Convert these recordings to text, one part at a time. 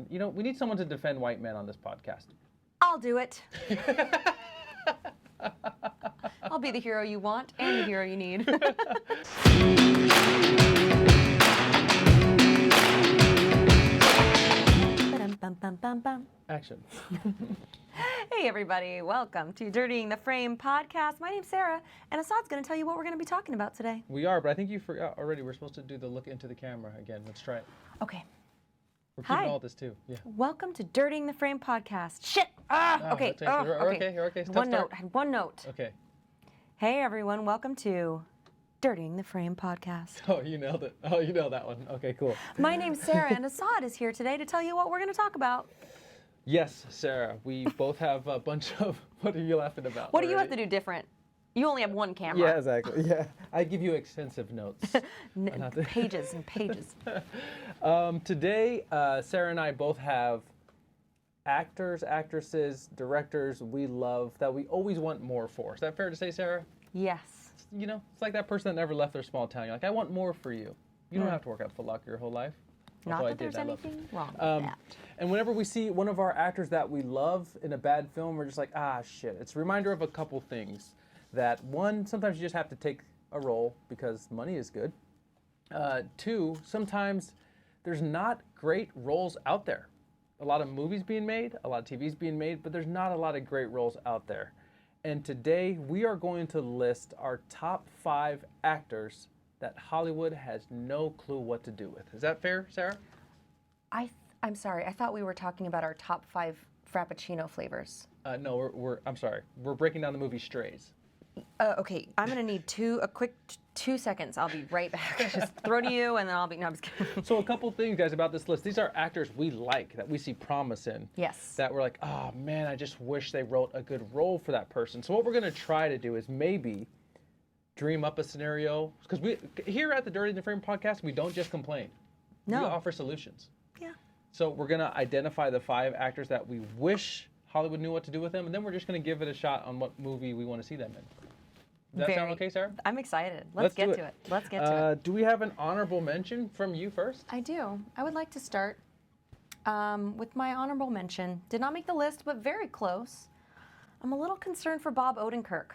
You know, we need someone to defend white men on this podcast. I'll do it. I'll be the hero you want and the hero you need. Action. Hey everybody, welcome to Dirtying the Frame podcast. My name's Sarah, and Asaad's going to tell you what we're going to be talking about today. We are, but I think you forgot already. We're supposed to do the look into the camera again. Let's try it. Okay. We're keeping Hi. all this too. Yeah. Welcome to Dirtying the Frame podcast. Shit! Okay. You're okay. One note. Okay. Hey everyone, welcome to Dirtying the Frame podcast. Oh, you nailed it. Oh, you nailed that one. Okay, cool. My name's Sarah, and Asaad is here today to tell you what we're going to talk about. Yes, Sarah. We both have a bunch of. What are you laughing about? What do you have to do different? You only have one camera. Yeah, exactly. Yeah, I give you extensive notes. Pages and pages. Today, Sarah and I both have actors, actresses, directors we love that we always want more for. Is that fair to say, Sarah? Yes. You know, it's like that person that never left their small town. You're like, I want more for you. You don't have to work at Foot Locker your whole life. Not Although that there's anything wrong with that. And whenever we see one of our actors that we love in a bad film, we're just like, ah, shit. It's a reminder of a couple things. That one, sometimes you just have to take a role because money is good. Two, sometimes there's not great roles out there. A lot of movies being made, a lot of TVs being made, but there's not a lot of great roles out there. And today we are going to list our top 5 actors that Hollywood has no clue what to do with. Is that fair, Sarah? I'm sorry. I thought we were talking about our top 5 Frappuccino flavors. No, I'm sorry. We're breaking down the movie Strays. Okay, I'm gonna need a quick 2 seconds. I'll be right back. Just throw to you, and then I'll be. No, I'm just kidding. So a couple things, guys, about this list. These are actors we like, that we see promise in. Yes. That we're like, oh man, I just wish they wrote a good role for that person. So what we're gonna try to do is maybe dream up a scenario, because we here at the Dirty in the Frame podcast, we don't just complain. No. We offer solutions. Yeah. So we're gonna identify the 5 actors that we wish Hollywood knew what to do with them, and then we're just gonna give it a shot on what movie we want to see them in. Does that sound okay, Sarah? I'm excited. Let's get to it. Let's get to it. Do we have an honorable mention from you first? I do. I would like to start with my honorable mention. Did not make the list, but very close. I'm a little concerned for Bob Odenkirk.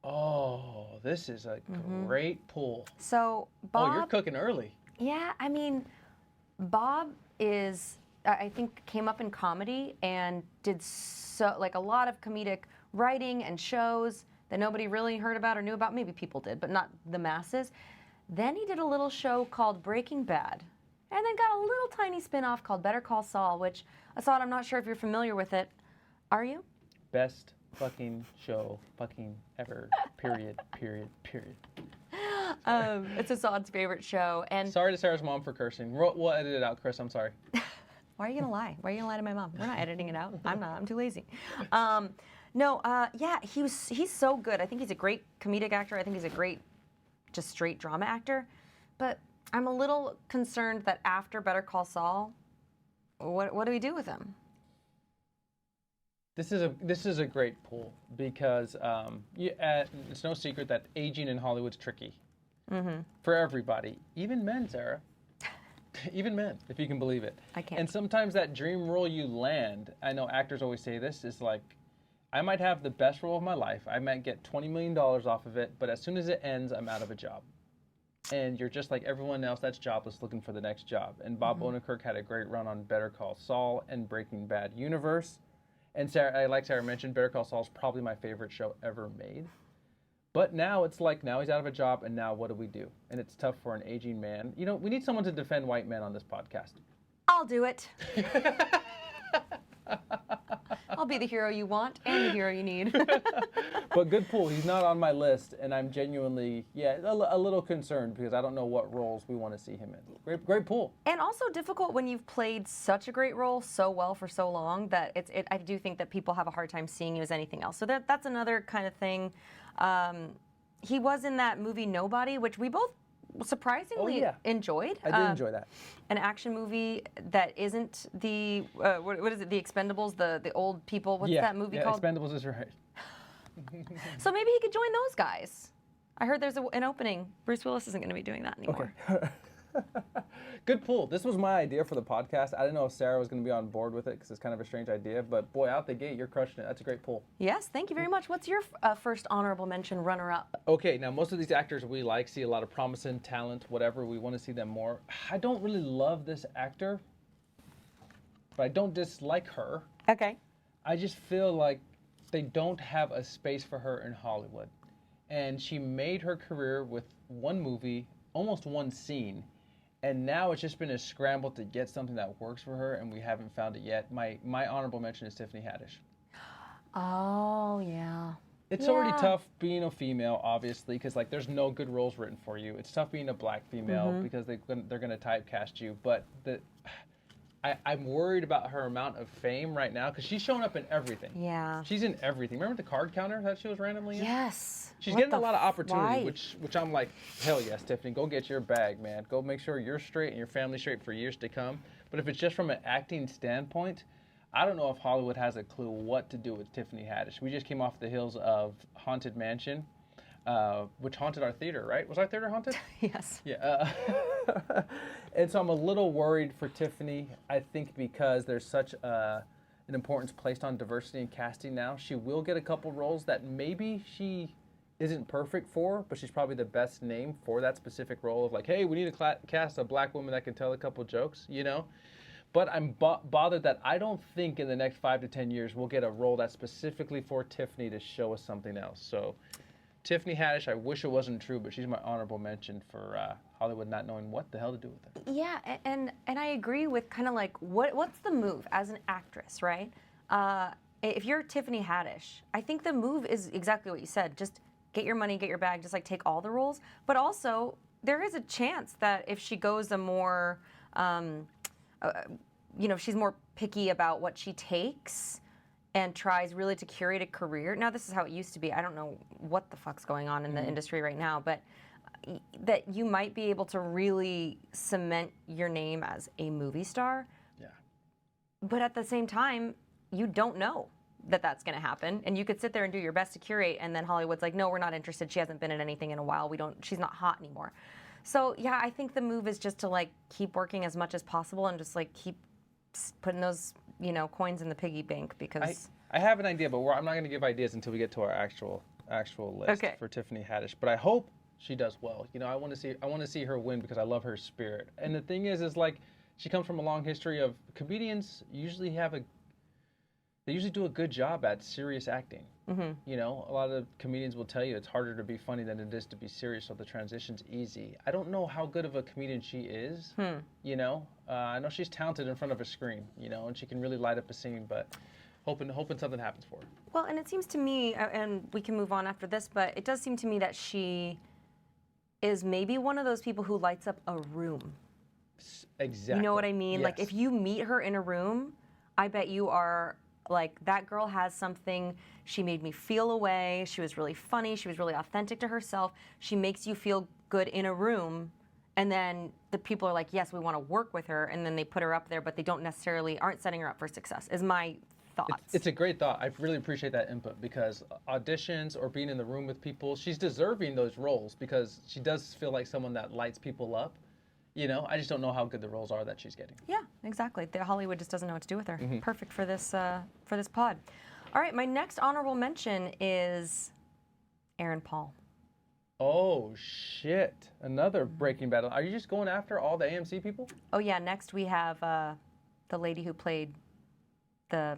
Oh, this is a great pull. So Bob. Oh, you're cooking early. Yeah, I mean, Bob is, I think, came up in comedy and did a lot of comedic writing and shows that nobody really heard about or knew about. Maybe people did, but not the masses. Then he did a little show called Breaking Bad, and then got a little tiny spin-off called Better Call Saul, which, Asaad, I'm not sure if you're familiar with it. Are you? Best fucking show fucking ever, period. It's Asaad's favorite show. And sorry to Sarah's mom for cursing. We'll edit it out, Chris. I'm sorry. Why are you gonna lie? Why are you gonna lie to my mom? We're not editing it out. I'm not. I'm too lazy. Yeah, he's so good. I think he's a great comedic actor. I think he's a great, just straight drama actor. But I'm a little concerned that after Better Call Saul, what do we do with him? This is a great pull because it's no secret that aging in Hollywood's tricky for everybody, even men, Sarah. Even men, if you can believe it. I can't. And sometimes that dream role you land, I know actors always say this, is like, I might have the best role of my life. I might get $20 million off of it, but as soon as it ends, I'm out of a job. And you're just like everyone else that's jobless looking for the next job. And Bob Odenkirk had a great run on Better Call Saul and Breaking Bad universe. And Sarah, like Sarah mentioned, Better Call Saul is probably my favorite show ever made. But now it's like, now he's out of a job, and now what do we do? And it's tough for an aging man. You know, we need someone to defend white men on this podcast. I'll do it. I'll be the hero you want and the hero you need. But good pull. He's not on my list, and I'm genuinely, a little concerned because I don't know what roles we want to see him in. Great pull. And also difficult when you've played such a great role so well for so long that I do think that people have a hard time seeing you as anything else. So that's another kind of thing. He was in that movie Nobody, which we both surprisingly enjoyed. I did enjoy that. An action movie that isn't the what is it? The Expendables, the old people. What's that movie called? Expendables is right. So maybe he could join those guys. I heard there's an opening. Bruce Willis isn't going to be doing that anymore. Okay. Good pull. This was my idea for the podcast. I didn't know if Sarah was going to be on board with it because it's kind of a strange idea. But boy, out the gate, you're crushing it. That's a great pull. Yes, thank you very much. What's your first honorable mention runner-up? Okay, now most of these actors we like, see a lot of promising talent, whatever. We want to see them more. I don't really love this actor, but I don't dislike her. Okay. I just feel like they don't have a space for her in Hollywood. And she made her career with one movie, almost one scene. And now it's just been a scramble to get something that works for her, and we haven't found it yet. My honorable mention is Tiffany Haddish. Oh, yeah. It's already tough being a female, obviously, because like there's no good roles written for you. It's tough being a black female because they're going to typecast you. But I'm worried about her amount of fame right now because she's showing up in everything. Yeah. She's in everything. Remember the card counter that she was randomly in? Yes. She's getting a lot of opportunity, which I'm like, hell yes, Tiffany, go get your bag, man. Go make sure you're straight and your family's straight for years to come. But if it's just from an acting standpoint, I don't know if Hollywood has a clue what to do with Tiffany Haddish. We just came off the heels of Haunted Mansion, which haunted our theater, right? Was our theater haunted? Yes. Yeah. And so I'm a little worried for Tiffany, I think, because there's such an importance placed on diversity in casting now. She will get a couple roles that maybe she isn't perfect for, but she's probably the best name for that specific role of like, hey, we need to cast a black woman that can tell a couple jokes, you know? But I'm bothered that I don't think in the next 5 to 10 years we'll get a role that's specifically for Tiffany to show us something else. So Tiffany Haddish, I wish it wasn't true, but she's my honorable mention for Hollywood not knowing what the hell to do with her. Yeah, and I agree with kind of like what's the move as an actress, right? If you're Tiffany Haddish, I think the move is exactly what you said. Just get your money, get your bag, just like take all the roles. But also, there is a chance that if she goes a more, if she's more picky about what she takes and tries really to curate a career. Now, this is how it used to be. I don't know what the fuck's going on in the industry right now, but that you might be able to really cement your name as a movie star. Yeah. But at the same time, you don't know that that's going to happen, and you could sit there and do your best to curate, and then Hollywood's like, no, we're not interested. She hasn't been in anything in a while. She's not hot anymore. So yeah, I think the move is just to like keep working as much as possible and just like keep putting those coins in the piggy bank because I have an idea, but I'm not going to give ideas until we get to our actual list for Tiffany Haddish. But I hope she does well. I want to see her win because I love her spirit. And the thing is like she comes from a long history of comedians usually they usually do a good job at serious acting. Mm-hmm. A lot of comedians will tell you it's harder to be funny than it is to be serious, so the transition's easy. I don't know how good of a comedian she is. I know she's talented in front of a screen, and she can really light up a scene, but hoping something happens for her. Well, and it seems to me, and we can move on after this, but it does seem to me that she is maybe one of those people who lights up a room. Exactly. You know what I mean? Yes. Like if you meet her in a room, I bet you are like, that girl has something. She made me feel a way. She was really funny. She was really authentic to herself. She makes you feel good in a room. And then the people are like, yes, we want to work with her. And then they put her up there, but they aren't setting her up for success, is my thoughts. It's a great thought. I really appreciate that input because auditions or being in the room with people, she's deserving those roles because she does feel like someone that lights people up. I just don't know how good the roles are that she's getting. Yeah, exactly. Hollywood just doesn't know what to do with her. Mm-hmm. Perfect for this pod. All right, my next honorable mention is Aaron Paul. Oh, shit. Another Breaking Bad. Are you just going after all the AMC people? Oh, yeah. Next we have the lady who played the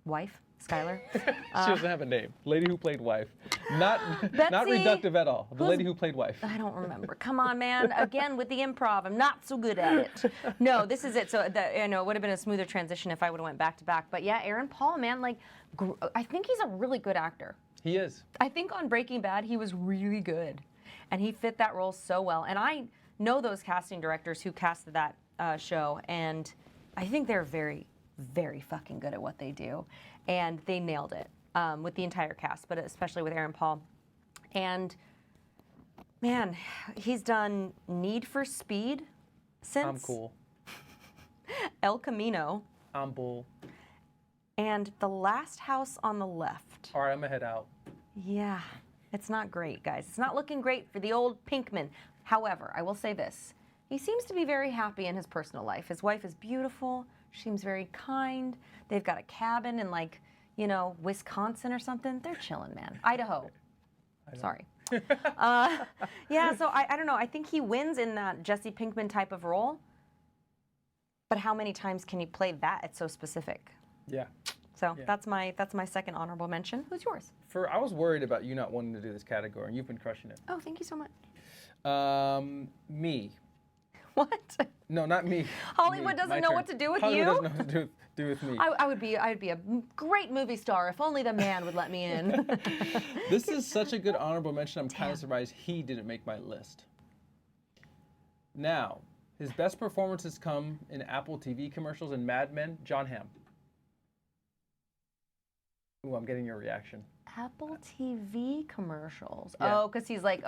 wife, Skylar. She doesn't have a name. Lady who played wife. Not reductive at all. The lady who played wife. I don't remember. Come on, man. Again, with the improv, I'm not so good at it. No, this is it. So, it would have been a smoother transition if I would have went back to back. But yeah, Aaron Paul, man, like, I think he's a really good actor. He is. I think on Breaking Bad, he was really good. And he fit that role so well. And I know those casting directors who casted that show, and I think they're very, very fucking good at what they do. And they nailed it with the entire cast, but especially with Aaron Paul. And, man, he's done Need for Speed since. I'm cool. El Camino. I'm bull. And The Last House on the Left. All right, I'm going to head out. Yeah, it's not great, guys. It's not looking great for the old Pinkman. However, I will say this. He seems to be very happy in his personal life. His wife is beautiful. She seems very kind. They've got a cabin in like, Wisconsin or something. They're chilling, man. Idaho. Sorry. Yeah, so I don't know. I think he wins in that Jesse Pinkman type of role. But how many times can you play that? It's so specific. Yeah. So that's my second honorable mention. Who's yours? I was worried about you not wanting to do this category, and you've been crushing it. Oh, thank you so much. Me. What? No, not me. Hollywood doesn't know what to do with you? Hollywood doesn't know what to do with me. I'd be a great movie star if only the man would let me in. This is such a good honorable mention. I'm kind of surprised he didn't make my list. Now, his best performances come in Apple TV commercials and Mad Men. Jon Hamm. Ooh, I'm getting your reaction. Apple TV commercials. Yeah. Oh, because he's like,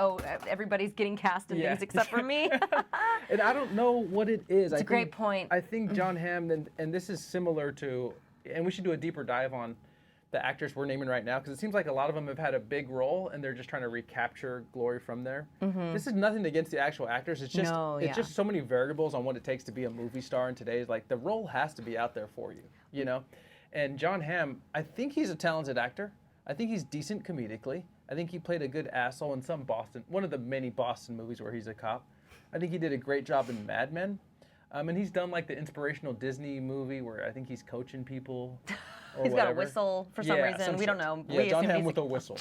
everybody's getting cast in things except for me. And I don't know what it is. It's a great point. I think Jon Hamm, and this is similar to, and we should do a deeper dive on the actors we're naming right now, because it seems like a lot of them have had a big role and they're just trying to recapture glory from there. Mm-hmm. This is nothing against the actual actors. It's just just so many variables on what it takes to be a movie star in today's, like, the role has to be out there for you, And Jon Hamm, I think he's a talented actor. I think he's decent comedically. I think he played a good asshole in one of the many Boston movies where he's a cop. I think he did a great job in Mad Men. And he's done like the inspirational Disney movie where I think he's coaching people or He's whatever. Got a whistle for some reason. We don't know. Yeah, Jon Hamm with a whistle,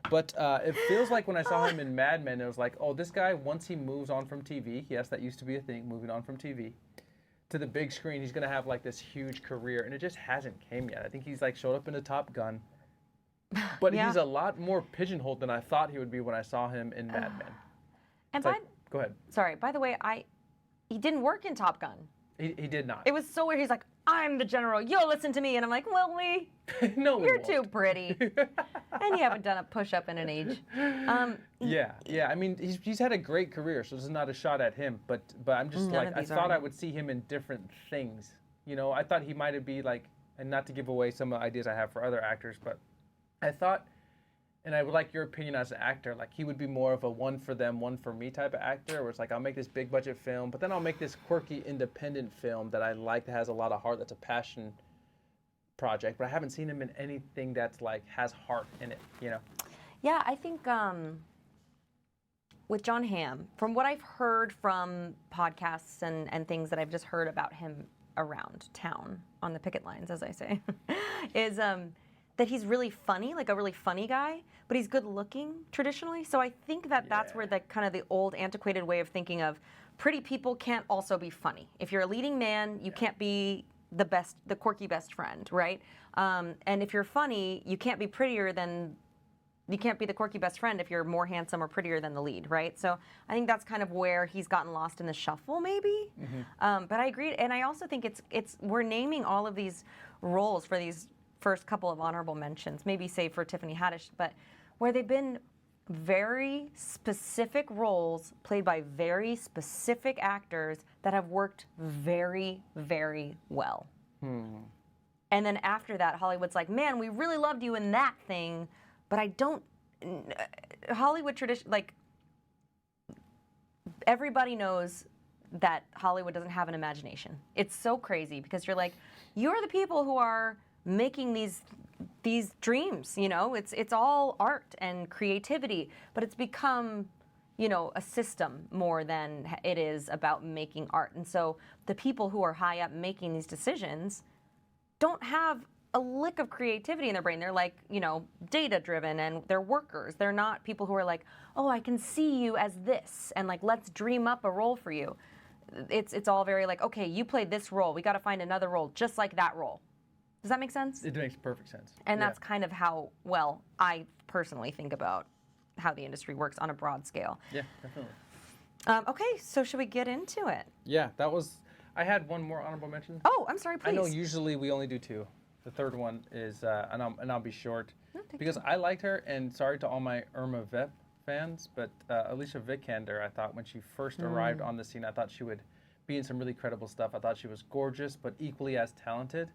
But it feels like when I saw him in Mad Men, it was like, oh, this guy, once he moves on from TV, yes, that used to be a thing, moving on from TV, to the big screen, he's going to have like this huge career. And it just hasn't came yet. I think he's like showed up in a Top Gun. But he's a lot more pigeonholed than I thought he would be when I saw him in Mad Men. Go ahead. Sorry, by the way, he didn't work in Top Gun. He did not. It was so weird. He's like, I'm the general. You'll listen to me. And I'm like, well, no, you're too pretty. And you haven't done a push-up in an age. Yeah. I mean, he's had a great career, so this is not a shot at him. But I'm just like, I thought I would see him in different things. I thought he might be like, and not to give away some of the ideas I have for other actors, but I thought, and I would like your opinion as an actor, like he would be more of a one for them, one for me type of actor, where it's like, I'll make this big budget film, but then I'll make this quirky independent film that I like, that has a lot of heart, that's a passion project, but I haven't seen him in anything that's like, has heart in it, Yeah, I think with Jon Hamm, from what I've heard from podcasts and things that I've just heard about him around town, on the picket lines, as I say, is that he's really funny, like a really funny guy, but he's good looking traditionally. So I think that's where the kind of the old antiquated way of thinking of pretty people can't also be funny. If you're a leading man, you can't be the quirky best friend, right? And if you're funny, you can't be the quirky best friend if you're more handsome or prettier than the lead, right? So I think that's kind of where he's gotten lost in the shuffle, maybe. Mm-hmm. But I agree, and I also think we're naming all of these roles for these first couple of honorable mentions, maybe save for Tiffany Haddish, but where they've been very specific roles played by very specific actors that have worked very, very well. And then after that, Hollywood's like, man, we really loved you in that thing, but I don't, Hollywood tradition, like, everybody knows that Hollywood doesn't have an imagination. It's so crazy because you're like, you're the people who are making these dreams, it's all art and creativity, but it's become, a system more than it is about making art. And so the people who are high up making these decisions don't have a lick of creativity in their brain. They're like, data driven, and they're workers. They're not people who are like, oh, I can see you as this, and like, let's dream up a role for you. It's all very like, okay, you played this role. We got to find another role just like that role. Does that make sense? It makes perfect sense. And that's kind of how, I personally think about how the industry works on a broad scale. Yeah, definitely. Okay, so should we get into it? Yeah, I had one more honorable mention. Oh, I'm sorry, please. I know usually we only do two. The third one is, and I'll be short, because I liked her, and sorry to all my Irma Vep fans, but Alicia Vikander, I thought when she first arrived on the scene, I thought she would be in some really credible stuff. I thought she was gorgeous, but equally as talented.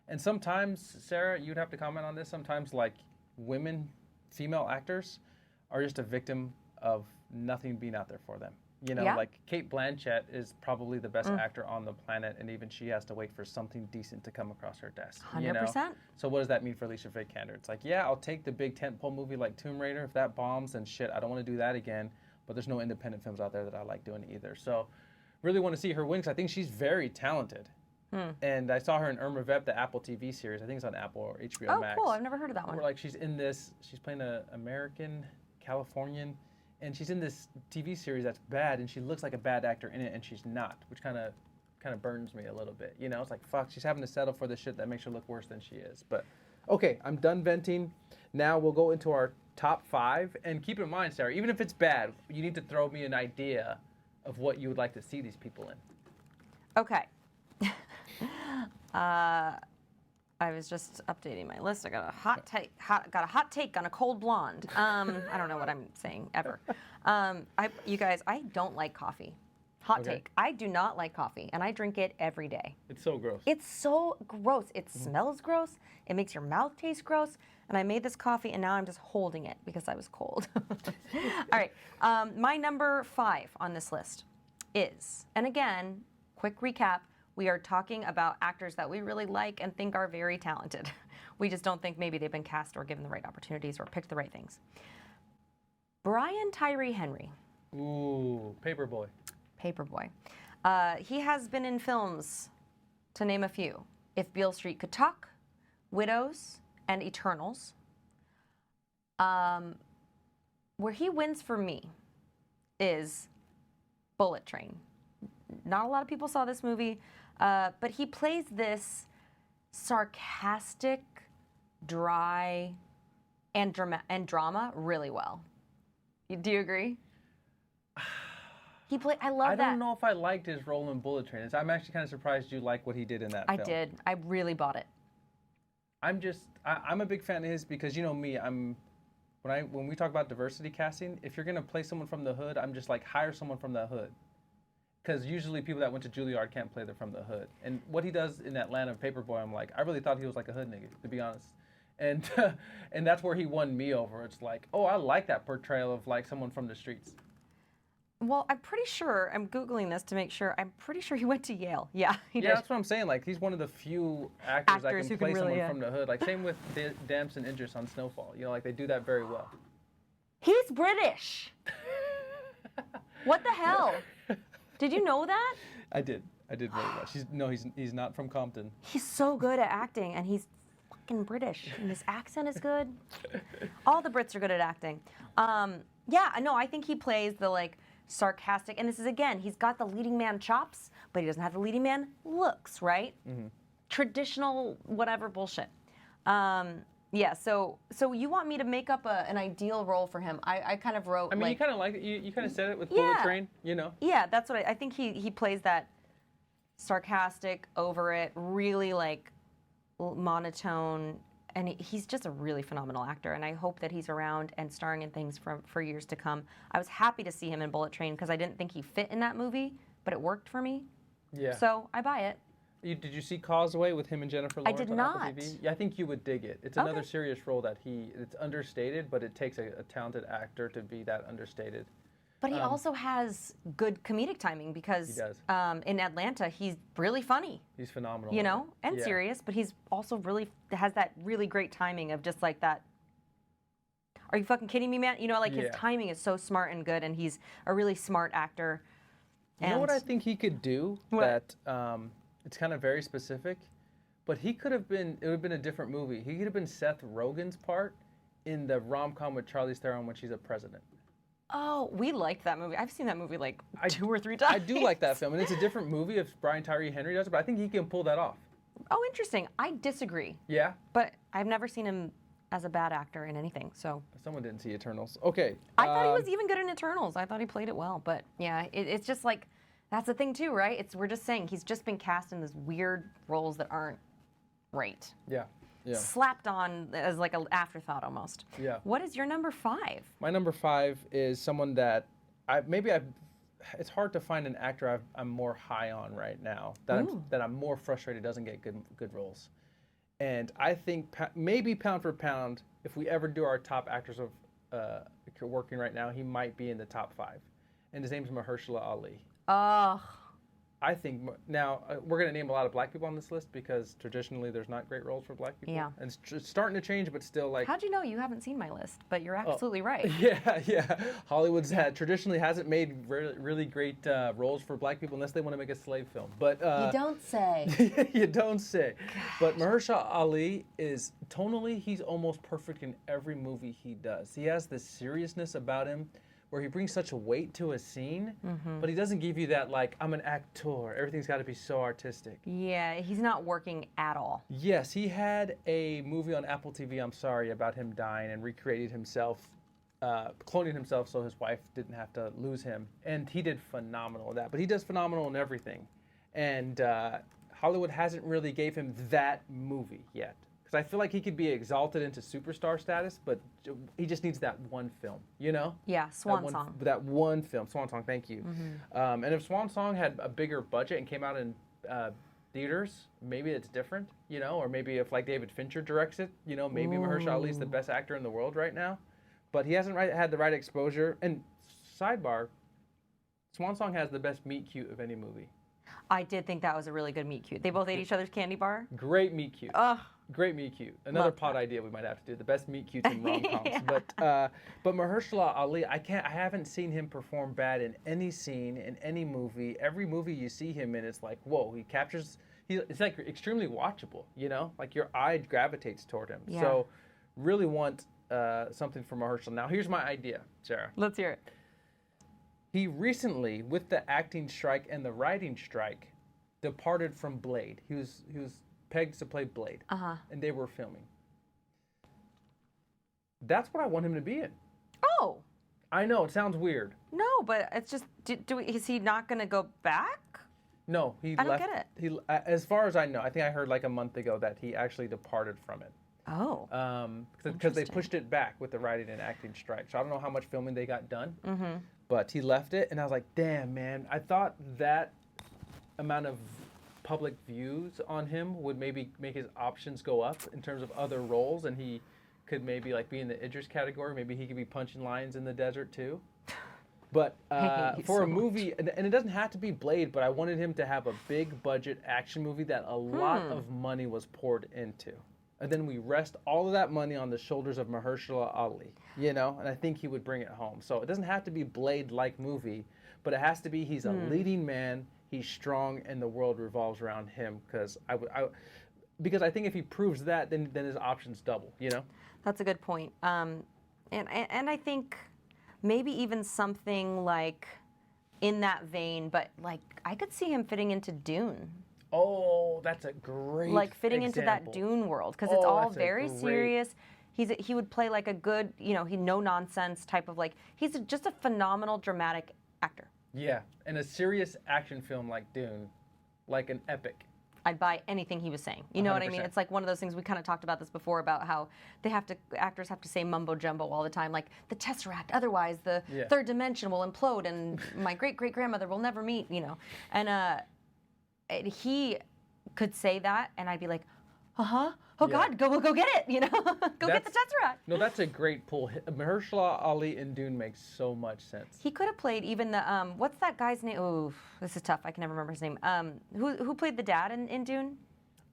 And sometimes, Sarah, you'd have to comment on this, sometimes like female actors are just a victim of nothing being out there for them. You know, Yeah. like Kate Blanchett is probably the best actor on the planet, and even she has to wait for something decent to come across her desk. You know? 100%. So what does that mean for Alicia Vikander? It's like, yeah, I'll take the big tentpole movie like Tomb Raider. If that bombs, then shit, I don't want to do that again. But there's no independent films out there that I like doing either. So really want to see her win because I think she's very talented. And I saw her in Irma Vep, the Apple TV series. I think it's on Apple or HBO Max. Oh, cool. I've never heard of that one. Where like she's in this, she's playing a American Californian, and she's in this TV series that's bad, and she looks like a bad actor in it, and she's not, which kind of burns me a little bit. You know, it's like, fuck, she's having to settle for the shit that makes her look worse than she is. But okay, I'm done venting. Now we'll go into our top 5, and keep in mind, Sarah, even if it's bad, you need to throw me an idea of what you would like to see these people in. Okay. I was just updating my list. I got a hot take on a cold blonde. I don't know what I'm saying ever. You guys, I don't like coffee. Hot take. I do not like coffee, and I drink it every day. It's so gross. It's so gross. It smells gross. It makes your mouth taste gross. And I made this coffee, and now I'm just holding it because I was cold. All right. My number 5 on this list is, and again, quick recap, we are talking about actors that we really like and think are very talented. We just don't think maybe they've been cast or given the right opportunities or picked the right things. Brian Tyree Henry. Ooh, Paperboy. Paperboy. He has been in films, to name a few, If Beale Street Could Talk, Widows, and Eternals. Where he wins for me is Bullet Train. Not a lot of people saw this movie, but he plays this sarcastic, dry, and drama really well. Do you agree? I love that. I don't know if I liked his role in Bullet Train. I'm actually kind of surprised you like what he did in that film. I did. I really bought it. I'm a big fan of his because, you know me, when we talk about diversity casting, if you're gonna play someone from the hood, I'm just like, hire someone from the hood. Because usually people that went to Juilliard can't play from the hood. And what he does in Atlanta, Paperboy, I'm like, I really thought he was like a hood nigga, to be honest. And and that's where he won me over. It's like, oh, I like that portrayal of like someone from the streets. Well, I'm pretty sure, I'm Googling this to make sure, I'm pretty sure he went to Yale. Yeah, he did. Yeah, that's what I'm saying. Like, he's one of the few actors that can play someone from the hood. Like, same with Damson Idris on Snowfall. You know, like, they do that very well. He's British. What the hell? Did you know that? I did very well. He's not from Compton. He's so good at acting, and he's fucking British, and his accent is good. All the Brits are good at acting. I think he plays the, like, sarcastic, and this is, again, he's got the leading man chops, but he doesn't have the leading man looks, right? Mm-hmm. Traditional whatever bullshit. So you want me to make up an ideal role for him? I kind of wrote. I mean, you kind of like it. You kind of said it with Bullet Train, you know. Yeah, that's what I think. He plays that sarcastic, over it, really like monotone. And he's just a really phenomenal actor, and I hope that he's around and starring in things for years to come. I was happy to see him in Bullet Train because I didn't think he fit in that movie, but it worked for me. Yeah. So I buy it. Did you see Causeway with him and Jennifer Lawrence? I did on not. Apple TV? Yeah, I think you would dig it. It's another serious role that it's understated, but it takes a talented actor to be that understated. But he also has good comedic timing because he does. In Atlanta, he's really funny. He's phenomenal. You know, and serious, but he's also has that really great timing of just like that. Are you fucking kidding me, man? You know, like his timing is so smart and good, and he's a really smart actor. You know what I think he could do? What? That it's kind of very specific, but he could have been. It would have been a different movie. He could have been Seth Rogen's part in the rom-com with Charlize Theron when she's a president. Oh, we liked that movie. I've seen that movie like 2 or 3 times. I do like that film, and it's a different movie if Brian Tyree Henry does it, but I think he can pull that off. Oh, interesting. I disagree. Yeah? But I've never seen him as a bad actor in anything, so. Someone didn't see Eternals. Okay. I thought he was even good in Eternals. I thought he played it well, but yeah, it's just like, that's the thing too, right? We're just saying he's just been cast in these weird roles that aren't right. Yeah. Yeah. Slapped on as like an afterthought almost. Yeah. What is your number 5? My number 5 is someone that it's hard to find an actor I'm more high on right now that I'm more frustrated doesn't get good roles. And I think maybe pound for pound, if we ever do our top actors of working right now, he might be in the top 5. and his name's Mahershala Ali. Oh, I think now we're going to name a lot of black people on this list because traditionally there's not great roles for black people. Yeah. And it's starting to change, but still like. how'd you know? You haven't seen my list, but you're absolutely right. Yeah. Hollywood's traditionally hasn't made really great roles for black people unless they want to make a slave film. But You don't say. you don't say. But Mahershala Ali is tonally, he's almost perfect in every movie he does. He has this seriousness about him where he brings such a weight to a scene, but he doesn't give you that like, I'm an actor, everything's got to be so artistic. Yeah, he's not working at all. Yes, he had a movie on Apple TV, I'm sorry, about him dying and recreated himself, cloning himself so his wife didn't have to lose him. And he did phenomenal with that, but he does phenomenal in everything. And Hollywood hasn't really gave him that movie yet. Because I feel like he could be exalted into superstar status, but he just needs that one film, you know? Yeah, Swan Song. That one film, Swan Song, thank you. And if Swan Song had a bigger budget and came out in theaters, maybe it's different, you know? Or maybe if like David Fincher directs it, you know, maybe Mahershala Ali's the best actor in the world right now. But he hasn't had the right exposure. And sidebar, Swan Song has the best meet cute of any movie. I did think that was a really good meet cute. They both ate each other's candy bar. Great meet cute. Great meet cute. Another Love pod idea we might have to do. The best meet cutes in rom-coms. Yeah. But Mahershala Ali, I haven't seen him perform bad in any scene, in any movie. Every movie you see him in, it's like, whoa, it's like extremely watchable, you know? Like your eye gravitates toward him. Yeah. So really want something from Mahershala. Now here's my idea, Sarah. Let's hear it. He recently, with the acting strike and the writing strike, departed from Blade. He was pegged to play Blade, and they were filming. That's what I want him to be in. Oh. I know, it sounds weird. No, but it's just, is he not going to go back? No, he I left. don't get it. He, as far as I know, I think I heard like a month ago that he actually departed from it. Oh. Because they pushed it back with the writing and acting strike. So I don't know how much filming they got done. But he left it, and I was like, damn, man. I thought that amount of public views on him would maybe make his options go up in terms of other roles, and he could maybe like be in the Idris category. Maybe he could be punching lions in the desert too. But for a movie, and it doesn't have to be Blade, but I wanted him to have a big budget action movie that a lot of money was poured into. And then we rest all of that money on the shoulders of Mahershala Ali, you know? And I think he would bring it home. So it doesn't have to be Blade-like movie, but it has to be he's a leading man, he's strong, and the world revolves around him. Because I think if he proves that, then his options double, you know? That's a good point. And I think maybe even something like in that vein, but like I could see him fitting into Dune. Oh, that's a great like fitting example. into that Dune world because it's all very serious. He would play like a good, you know, no nonsense type of like he's just a phenomenal dramatic actor. Yeah, and a serious action film like Dune, like an epic. I'd buy anything he was saying. You know 100%. What I mean? It's like one of those things we kind of talked about this before about how actors have to say mumbo jumbo all the time, like the Tesseract. Otherwise, the third dimension will implode, and my great great grandmother will never meet. You know, and he could say that, and I'd be like, oh God, go get it. You know, go get the Tesseract. No, that's a great pull. Mahershala Ali in Dune makes so much sense. He could have played even the what's that guy's name? Oh, this is tough. I can never remember his name. Who played the dad in Dune?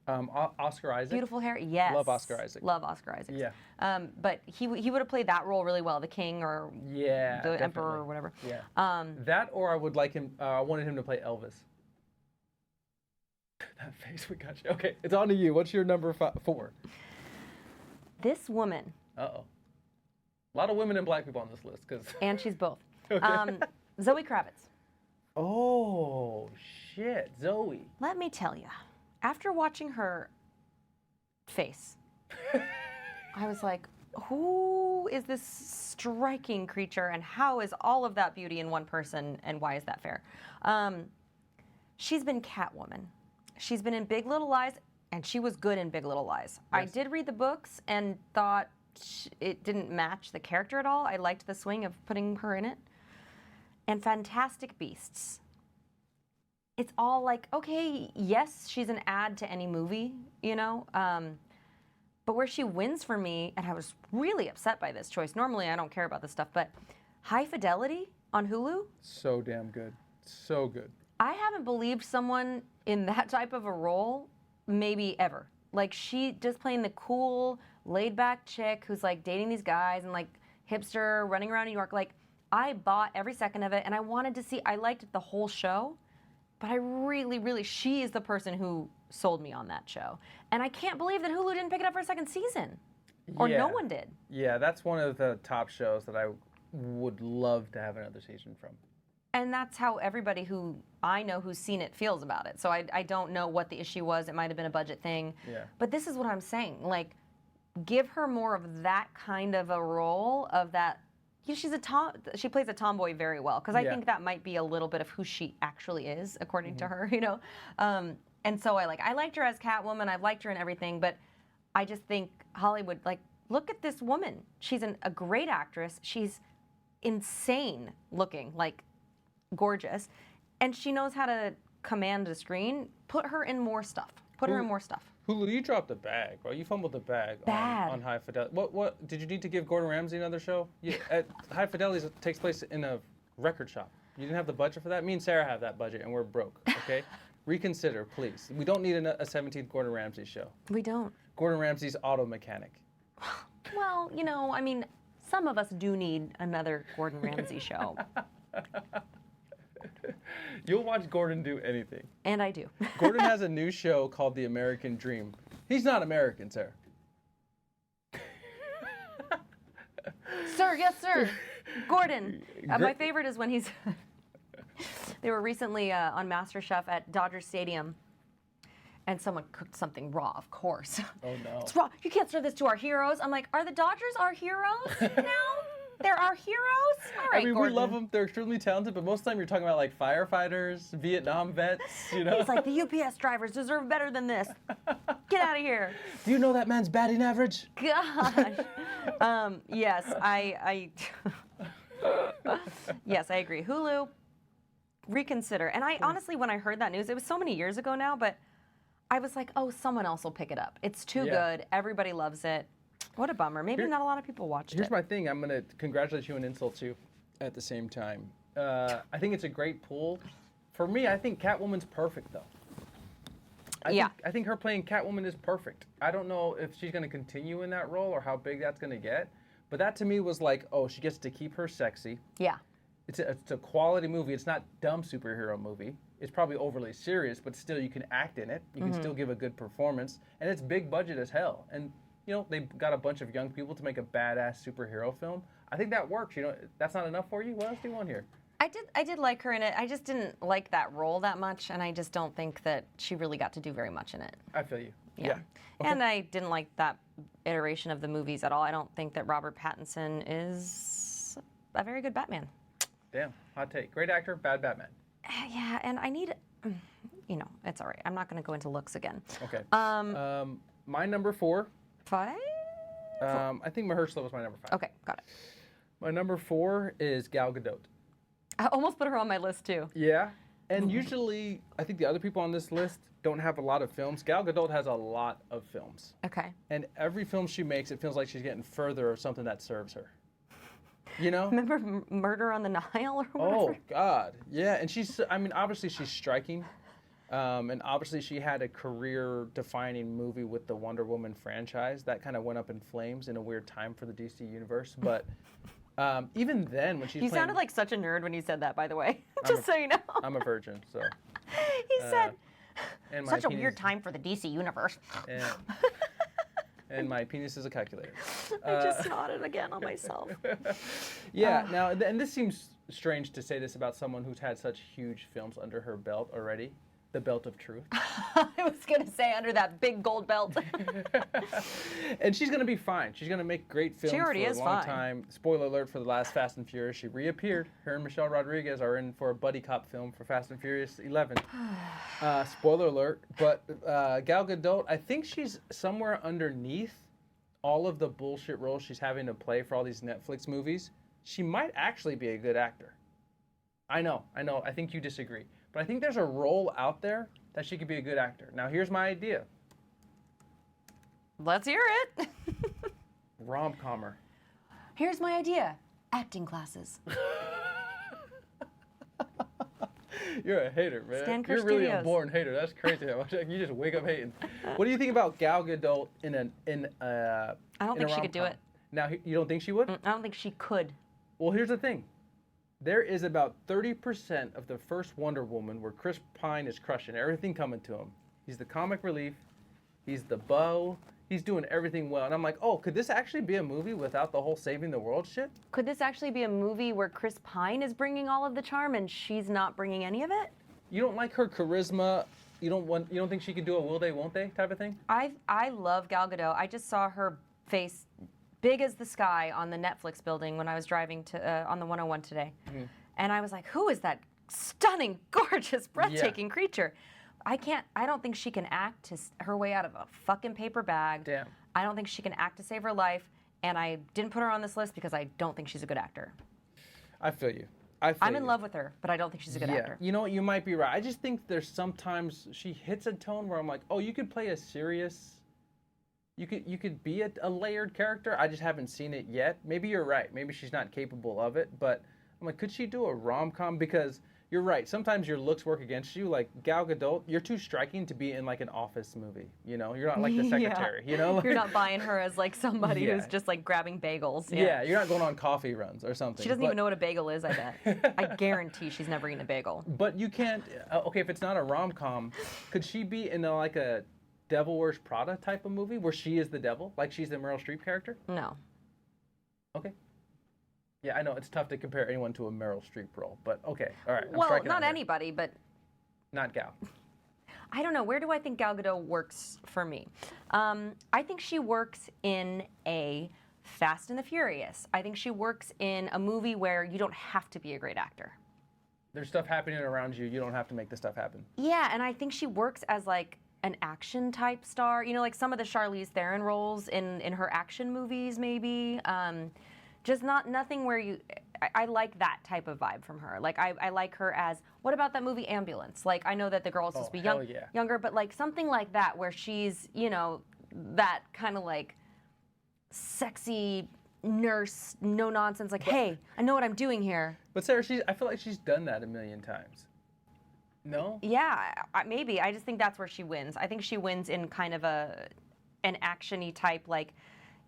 Oscar Isaac. Beautiful hair. Yes. Love Oscar Isaac. Love Oscar Isaac. Yeah. But he would have played that role really well, the king or the definitely. emperor or whatever. Yeah. That or I would like him. I wanted him to play Elvis. That face we got you. Okay, it's on to you. What's your number 4? This woman. Uh-oh. A lot of women and black people on this list. And she's both. Okay. Zoe Kravitz. Oh, shit. Zoe. Let me tell you, after watching her face, I was like, who is this striking creature and how is all of that beauty in one person and why is that fair? She's been Catwoman. She's been in Big Little Lies, and she was good in Big Little Lies. Yes. I did read the books and thought it didn't match the character at all. I liked the swing of putting her in it. And Fantastic Beasts. It's all like, okay, yes, she's an add to any movie, you know? But where she wins for me, and I was really upset by this choice. Normally, I don't care about this stuff, but High Fidelity, on Hulu. So damn good. So good. I haven't believed someone in that type of a role maybe ever. Like, she just playing the cool, laid-back chick who's like dating these guys and like hipster running around New York. Like, I bought every second of it, and I wanted to see. I liked the whole show, but I really, really, she is the person who sold me on that show. And I can't believe that Hulu didn't pick it up for a second season, or no one did. Yeah, that's one of the top shows that I would love to have another season from. And that's how everybody who I know who's seen it feels about it. So I don't know what the issue was. It might have been a budget thing. Yeah. But this is what I'm saying. Like, give her more of that kind of a role of that. You know, she plays a tomboy very well, because I think that might be a little bit of who she actually is, according to her, you know. And so I liked her as Catwoman. I've liked her in everything, but I just think Hollywood, like, look at this woman. She's a great actress. She's insane looking, like, gorgeous, and she knows how to command the screen. Put her in more stuff. Put her in more stuff. Hulu, you dropped the bag, bro. You fumbled the bag on High Fidelity. What did you need to give Gordon Ramsay another show? At High Fidelity, it takes place in a record shop. You didn't have the budget for that? Me and Sarah have that budget, and we're broke, okay? Reconsider, please. We don't need a 17th Gordon Ramsay show. We don't. Gordon Ramsay's auto mechanic. Well, you know, I mean, some of us do need another Gordon Ramsay show. You'll watch Gordon do anything. And I do. Gordon has a new show called The American Dream. He's not American, Sarah. Sir, yes, sir. Gordon. My favorite is when he's... They were recently on MasterChef at Dodger Stadium, and someone cooked something raw, of course. Oh, no. It's raw. You can't serve this to our heroes. I'm like, are the Dodgers our heroes now? They're our heroes? All right, I mean, Gordon. we love them. They're extremely talented, but most of the time you're talking about, like, firefighters, Vietnam vets, you know? He's like, the UPS drivers deserve better than this. Get out of here. Do you know that man's batting average? Gosh. Yes, yes, I agree. Hulu, reconsider. And I honestly, when I heard that news, it was so many years ago now, but I was like, oh, someone else will pick it up. It's too good. Everybody loves it. What a bummer. Maybe not a lot of people watched it. Here's my thing. I'm going to congratulate you and insult you at the same time. I think it's a great pool. For me, I think Catwoman's perfect, though. I think her playing Catwoman is perfect. I don't know if she's going to continue in that role or how big that's going to get. But that to me was like, oh, she gets to keep her sexy. Yeah. It's a quality movie. It's not dumb superhero movie. It's probably overly serious, but still you can act in it. You can still give a good performance. And it's big budget as hell. And you know, they got a bunch of young people to make a badass superhero film. I think that works. You know, that's not enough for you? What else do you want here? I did like her in it. I just didn't like that role that much, and I just don't think that she really got to do very much in it. I feel you. Yeah. Okay. And I didn't like that iteration of the movies at all. I don't think that Robert Pattinson is a very good Batman. Damn, hot take. Great actor, bad Batman. Yeah, and I need, you know, it's all right. I'm not going to go into looks again. Okay. My number 4. 5? I think Mahershala was my number 5. Okay, got it. My number 4 is Gal Gadot. I almost put her on my list too. Yeah, and usually I think the other people on this list don't have a lot of films. Gal Gadot has a lot of films. Okay. And every film she makes, it feels like she's getting further of something that serves her. You know? Remember Murder on the Nile or whatever? Oh, God. Yeah, and she's, I mean, obviously she's striking. And obviously she had a career-defining movie with the Wonder Woman franchise. That kind of went up in flames in a weird time for the DC Universe. But even then, when she's You sounded like such a nerd when you said that, by the way. Just so you know. I'm a virgin, so. He said, and such a weird time for the DC Universe. And my penis is a calculator. I just nodded again on myself. Yeah, now, and this seems strange to say this about someone who's had such huge films under her belt already. The belt of truth. I was going to say under that big gold belt. And she's going to be fine. She's going to make great films for a long time. Spoiler alert for the last Fast and Furious. She reappeared. Her and Michelle Rodriguez are in for a buddy cop film for Fast and Furious 11. Spoiler alert. But Gal Gadot, I think she's somewhere underneath all of the bullshit roles she's having to play for all these Netflix movies. She might actually be a good actor. I know. I think you disagree. But I think there's a role out there that she could be a good actor. Now, here's my idea. Let's hear it. Rom-commer. Here's my idea. Acting classes. You're a hater, man. Stan You're really a Studios. born hater. That's crazy. You just wake up hating. What do you think about Gal Gadot in I don't think she could do rom-com? it. Now, you don't think she would? I don't think she could. Well, here's the thing. There is about 30% of the first Wonder Woman where Chris Pine is crushing everything coming to him. He's the comic relief. He's the beau. He's doing everything well. And I'm like, oh, could this actually be a movie without the whole saving the world shit? Could this actually be a movie where Chris Pine is bringing all of the charm and she's not bringing any of it? You don't like her charisma? You don't think she could do a will they, won't they type of thing? I love Gal Gadot. I just saw her face big as the sky on the Netflix building when I was driving to on the 101 today. Mm-hmm. And I was like, who is that stunning, gorgeous, breathtaking creature? I don't think she can act her way out of a fucking paper bag. Damn. I don't think she can act to save her life. And I didn't put her on this list because I don't think she's a good actor. I feel you. I'm in love with her, but I don't think she's a good actor. You know what? You might be right. I just think there's sometimes she hits a tone where I'm like, oh, you could play a serious... You could be a layered character. I just haven't seen it yet. Maybe you're right. Maybe she's not capable of it. But I'm like, could she do a rom-com? Because... You're right. Sometimes your looks work against you. Like Gal Gadot, you're too striking to be in like an office movie. You know, you're not like the secretary. You know, you're not buying her as like somebody who's just like grabbing bagels. Yeah, you're not going on coffee runs or something. She doesn't even know what a bagel is. I bet. I guarantee she's never eaten a bagel. But you can't. Okay, if it's not a rom-com, could she be in like a Devil Wears Prada type of movie where she is the devil, like she's the Meryl Streep character? No. Okay. Yeah, I know it's tough to compare anyone to a Meryl Streep role, but okay, all right. Well, not anybody, but not Gal. I don't know. Where do I think Gal Gadot works for me? I think she works in a Fast and the Furious. I think she works in a movie where you don't have to be a great actor. There's stuff happening around you. You don't have to make the stuff happen. Yeah, and I think she works as like an action type star. You know, like some of the Charlize Theron roles in her action movies, maybe. Just nothing where I like that type of vibe from her. Like I like her as, what about that movie Ambulance? Like I know that the girl's supposed to be younger, but like something like that where she's, you know, that kind of like sexy nurse, no nonsense, like, hey, I know what I'm doing here. But Sarah, I feel like she's done that a million times. No? Yeah, maybe. I just think that's where she wins. I think she wins in kind of an action-y type, like,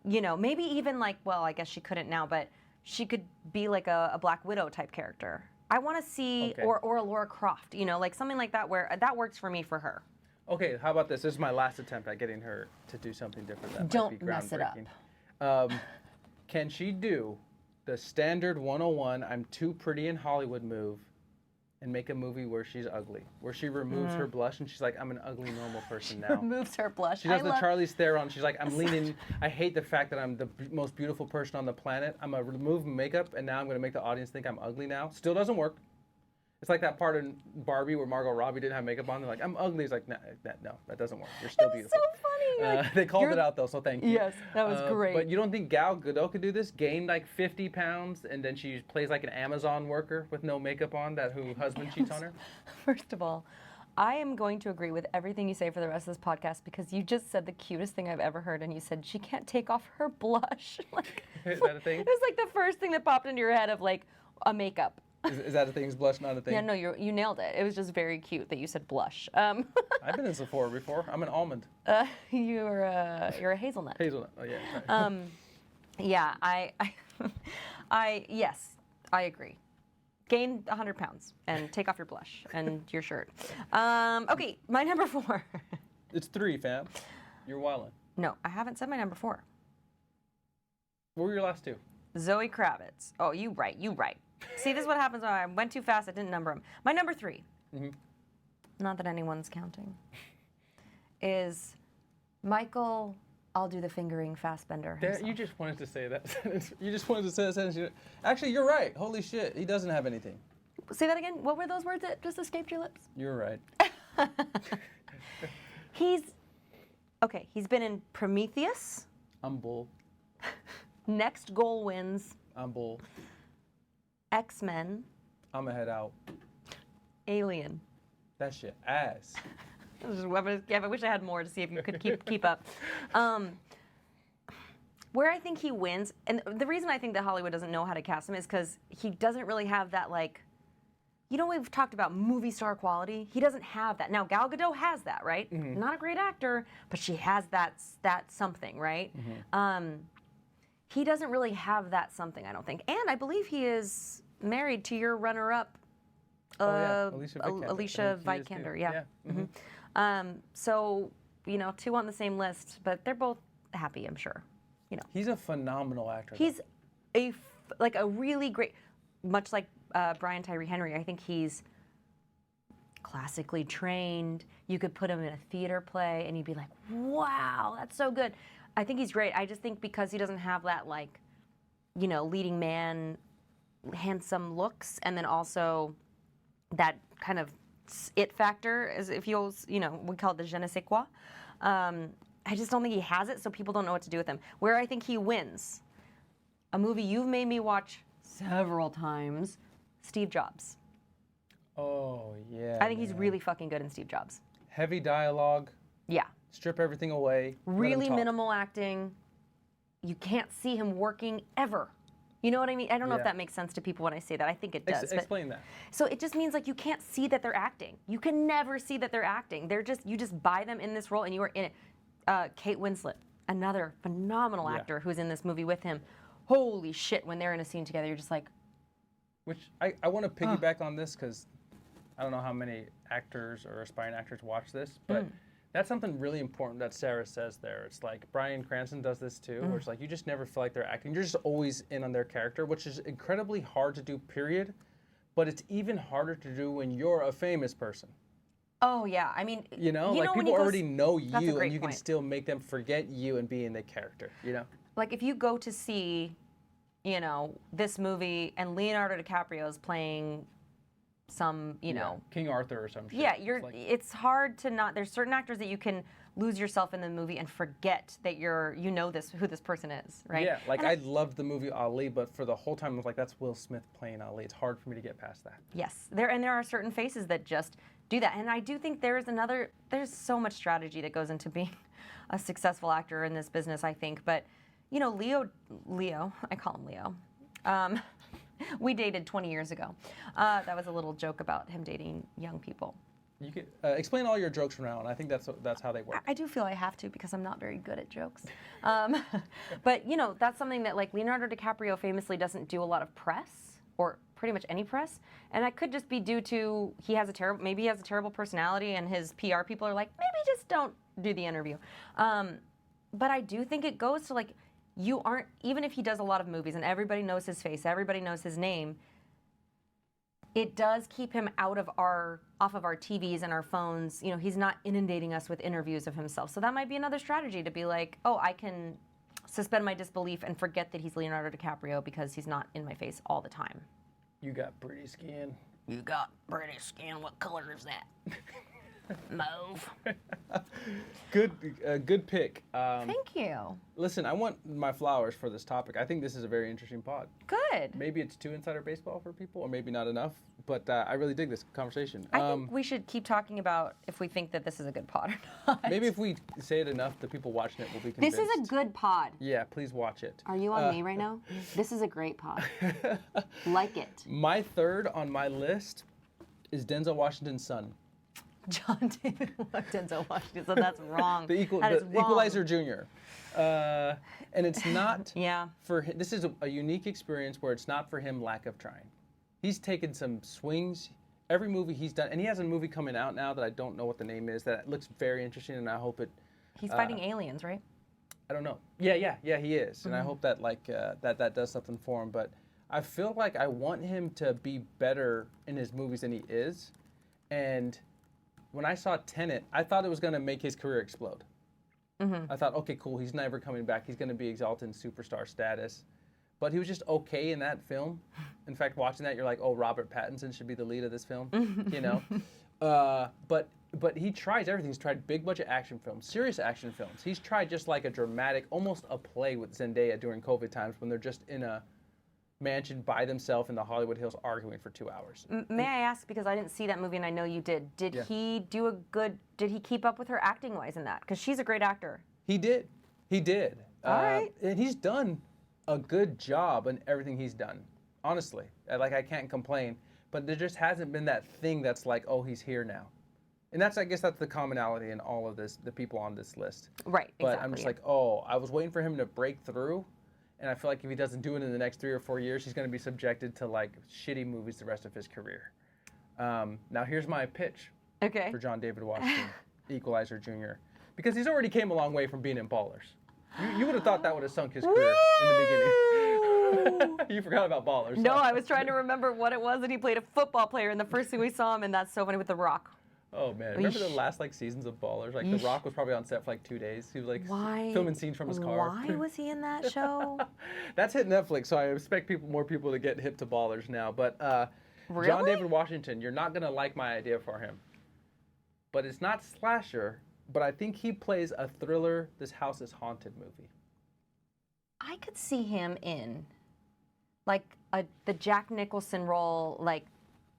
you know, maybe even like, well, I guess she couldn't now, but she could be like a Black Widow type character. I want to see, or a Laura Croft, you know, like something like that where that works for me for her. Okay, how about this? This is my last attempt at getting her to do something different. That Don't might be mess it groundbreaking. Can she do the standard 101, I'm too pretty in Hollywood move and make a movie where she's ugly, where she removes her blush and she's like, I'm an ugly normal person now. Removes her blush. She does the Charlize Theron. She's like, I'm leaning. I hate the fact that I'm the most beautiful person on the planet. I'm gonna remove makeup and now I'm gonna make the audience think I'm ugly now. Still doesn't work. It's like that part in Barbie where Margot Robbie didn't have makeup on. They're like, I'm ugly. It's like, no, that doesn't work. You're still beautiful. So funny. Like, they called it out though, so thank you. Yes, that was great. But you don't think Gal Gadot could do this? Gain like 50 pounds and then she plays like an Amazon worker with no makeup on, whose husband cheats on her? First of all, I am going to agree with everything you say for the rest of this podcast because you just said the cutest thing I've ever heard, and you said she can't take off her blush. Like, is that a thing? It was like the first thing that popped into your head of like a makeup. Is that a thing? Is blush not a thing? Yeah, no, you nailed it. It was just very cute that you said blush. I've been in Sephora before. I'm an almond. You're a hazelnut. Hazelnut. Oh yeah. Yeah, yes, I agree. Gain 100 pounds and take off your blush and your shirt. Okay, my number 4. It's 3, fam. You're wildin'. No, I haven't said my number 4. What were your last 2? Zoe Kravitz. Oh, you right. See, this is what happens when I went too fast. I didn't number them. My number 3, not that anyone's counting, is Michael, I'll do the fingering Fassbender himself. You just wanted to say that sentence. You just wanted to say that sentence. Actually, you're right. Holy shit. He doesn't have anything. Say that again. What were those words that just escaped your lips? You're right. He's been in Prometheus. I'm bull. Next Goal Wins. I'm bull. X-Men. I'm a head out. Alien. That shit ass. I wish I had more to see if you could keep up. Where I think he wins, and the reason I think that Hollywood doesn't know how to cast him is because he doesn't really have that like you know, we've talked about movie star quality. He doesn't have that. Now, Gal Gadot has that, right? Not a great actor, but she has that something, right? He doesn't really have that something, I don't think. And I believe he is married to your runner-up, Alicia Vikander. Yeah. So, you know, 2 on the same list, but they're both happy, I'm sure. You know, He's a phenomenal actor. he's a really great, much like Brian Tyree Henry. I think he's classically trained. You could put him in a theater play, and you'd be like, "Wow, that's so good." I think he's great. I just think because he doesn't have that, like, you know, leading man, handsome looks, and then also that kind of it factor, as if you'll, you know, we call it the je ne sais quoi. I just don't think he has it, so people don't know what to do with him. Where I think he wins, a movie you've made me watch several times, Steve Jobs. Oh, yeah. I think he's really fucking good in Steve Jobs. Heavy dialogue. Yeah. Strip everything away. Really minimal acting. You can't see him working ever. You know what I mean? I don't know if that makes sense to people when I say that. I think it does. Explain that. So it just means like you can't see that they're acting. You can never see that they're acting. You just buy them in this role and you are in it. Kate Winslet, another phenomenal actor who's in this movie with him. Holy shit, when they're in a scene together, you're just like... Which, I want to piggyback on this because I don't know how many actors or aspiring actors watch this, but that's something really important that Sarah says there. It's like Bryan Cranston does this too, where it's like you just never feel like they're acting. You're just always in on their character, which is incredibly hard to do, period. But it's even harder to do when you're a famous person. Oh, yeah. I mean, you know like people already know you, and you can still make them forget you and be in the character, you know? Like if you go to see, you know, this movie and Leonardo DiCaprio is playing some, you know, King Arthur or some shit. Yeah, it's hard to not. There's certain actors that you can lose yourself in the movie and forget that you know who this person is, right? Yeah, like I loved the movie Ali, but for the whole time I was like, that's Will Smith playing Ali. It's hard for me to get past that. Yes, there are certain faces that just do that, and I do think there's so much strategy that goes into being a successful actor in this business, I think. But you know, Leo, I call him Leo. We dated 20 years ago. That was a little joke about him dating young people. You could explain all your jokes from now on. I think that's how they work. I do feel I have to because I'm not very good at jokes. But you know, that's something that like Leonardo DiCaprio famously doesn't do a lot of press or pretty much any press, and that could just be due to maybe he has a terrible personality, and his PR people are like, maybe just don't do the interview. But I do think it goes to like, you aren't, even if he does a lot of movies and everybody knows his face, everybody knows his name, it does keep him off of our TVs and our phones. You know, he's not inundating us with interviews of himself. So that might be another strategy to be like, oh, I can suspend my disbelief and forget that he's Leonardo DiCaprio because he's not in my face all the time. You got pretty skin. You got pretty skin. What color is that? Mauve. Good pick. Thank you. Listen, I want my flowers for this topic. I think this is a very interesting pod. Good. Maybe it's too insider baseball for people, or maybe not enough, but I really dig this conversation. I think we should keep talking about if we think that this is a good pod or not. Maybe if we say it enough, the people watching it will be convinced. This is a good pod. Yeah, please watch it. Are you on me right now? This is a great pod. Like it. My third on my list is Denzel Washington's son. John David Denzel Washington, so that's wrong. The Equalizer Jr. And it's not for him. This is a unique experience where it's not for him lack of trying. He's taken some swings. Every movie he's done, and he has a movie coming out now that I don't know what the name is, that looks very interesting, and I hope it... He's fighting aliens, right? I don't know. Yeah, he is. Mm-hmm. And I hope that that does something for him. But I feel like I want him to be better in his movies than he is. And when I saw Tenet, I thought it was going to make his career explode. Mm-hmm. I thought, okay, cool, he's never coming back. He's going to be exalted in superstar status. But he was just okay in that film. In fact, watching that, you're like, oh, Robert Pattinson should be the lead of this film, you know? But he tries everything. He's tried big budget action films, serious action films. He's tried just like a dramatic, almost a play with Zendaya during COVID times when they're just in a mansion by themselves in the Hollywood Hills arguing for 2 hours. May I ask, because I didn't see that movie and I know you did, did he keep up with her acting wise in that? Because she's a great actor. He did. All right. And he's done a good job in everything he's done. Honestly, like I can't complain. but there just hasn't been that thing that's like, oh, he's here now. And I guess that's the commonality in all of this, the people on this list. Right, But exactly. I'm just like, oh, I was waiting for him to break through, and I feel like if he doesn't do it in the next 3 or 4 years, he's going to be subjected to like shitty movies the rest of his career. Now here's my pitch Okay. for John David Washington, Equalizer Jr., because he's already came a long way from being in Ballers. You would have thought that would have sunk his career in the beginning. You forgot about Ballers. No, huh? I was trying to remember what it was, and he played a football player, and the first thing we saw him, and that's so funny with The Rock. Oh man, remember the last like seasons of Ballers? Like The Rock was probably on set for like 2 days. He was like filming scenes from his car. Why was he in that show? That's hit Netflix, so I expect more people to get hip to Ballers now. But Really? John David Washington, you're not gonna like my idea for him. But it's not slasher. But I think he plays a thriller. This house is haunted movie. I could see him in, like, the Jack Nicholson role, like,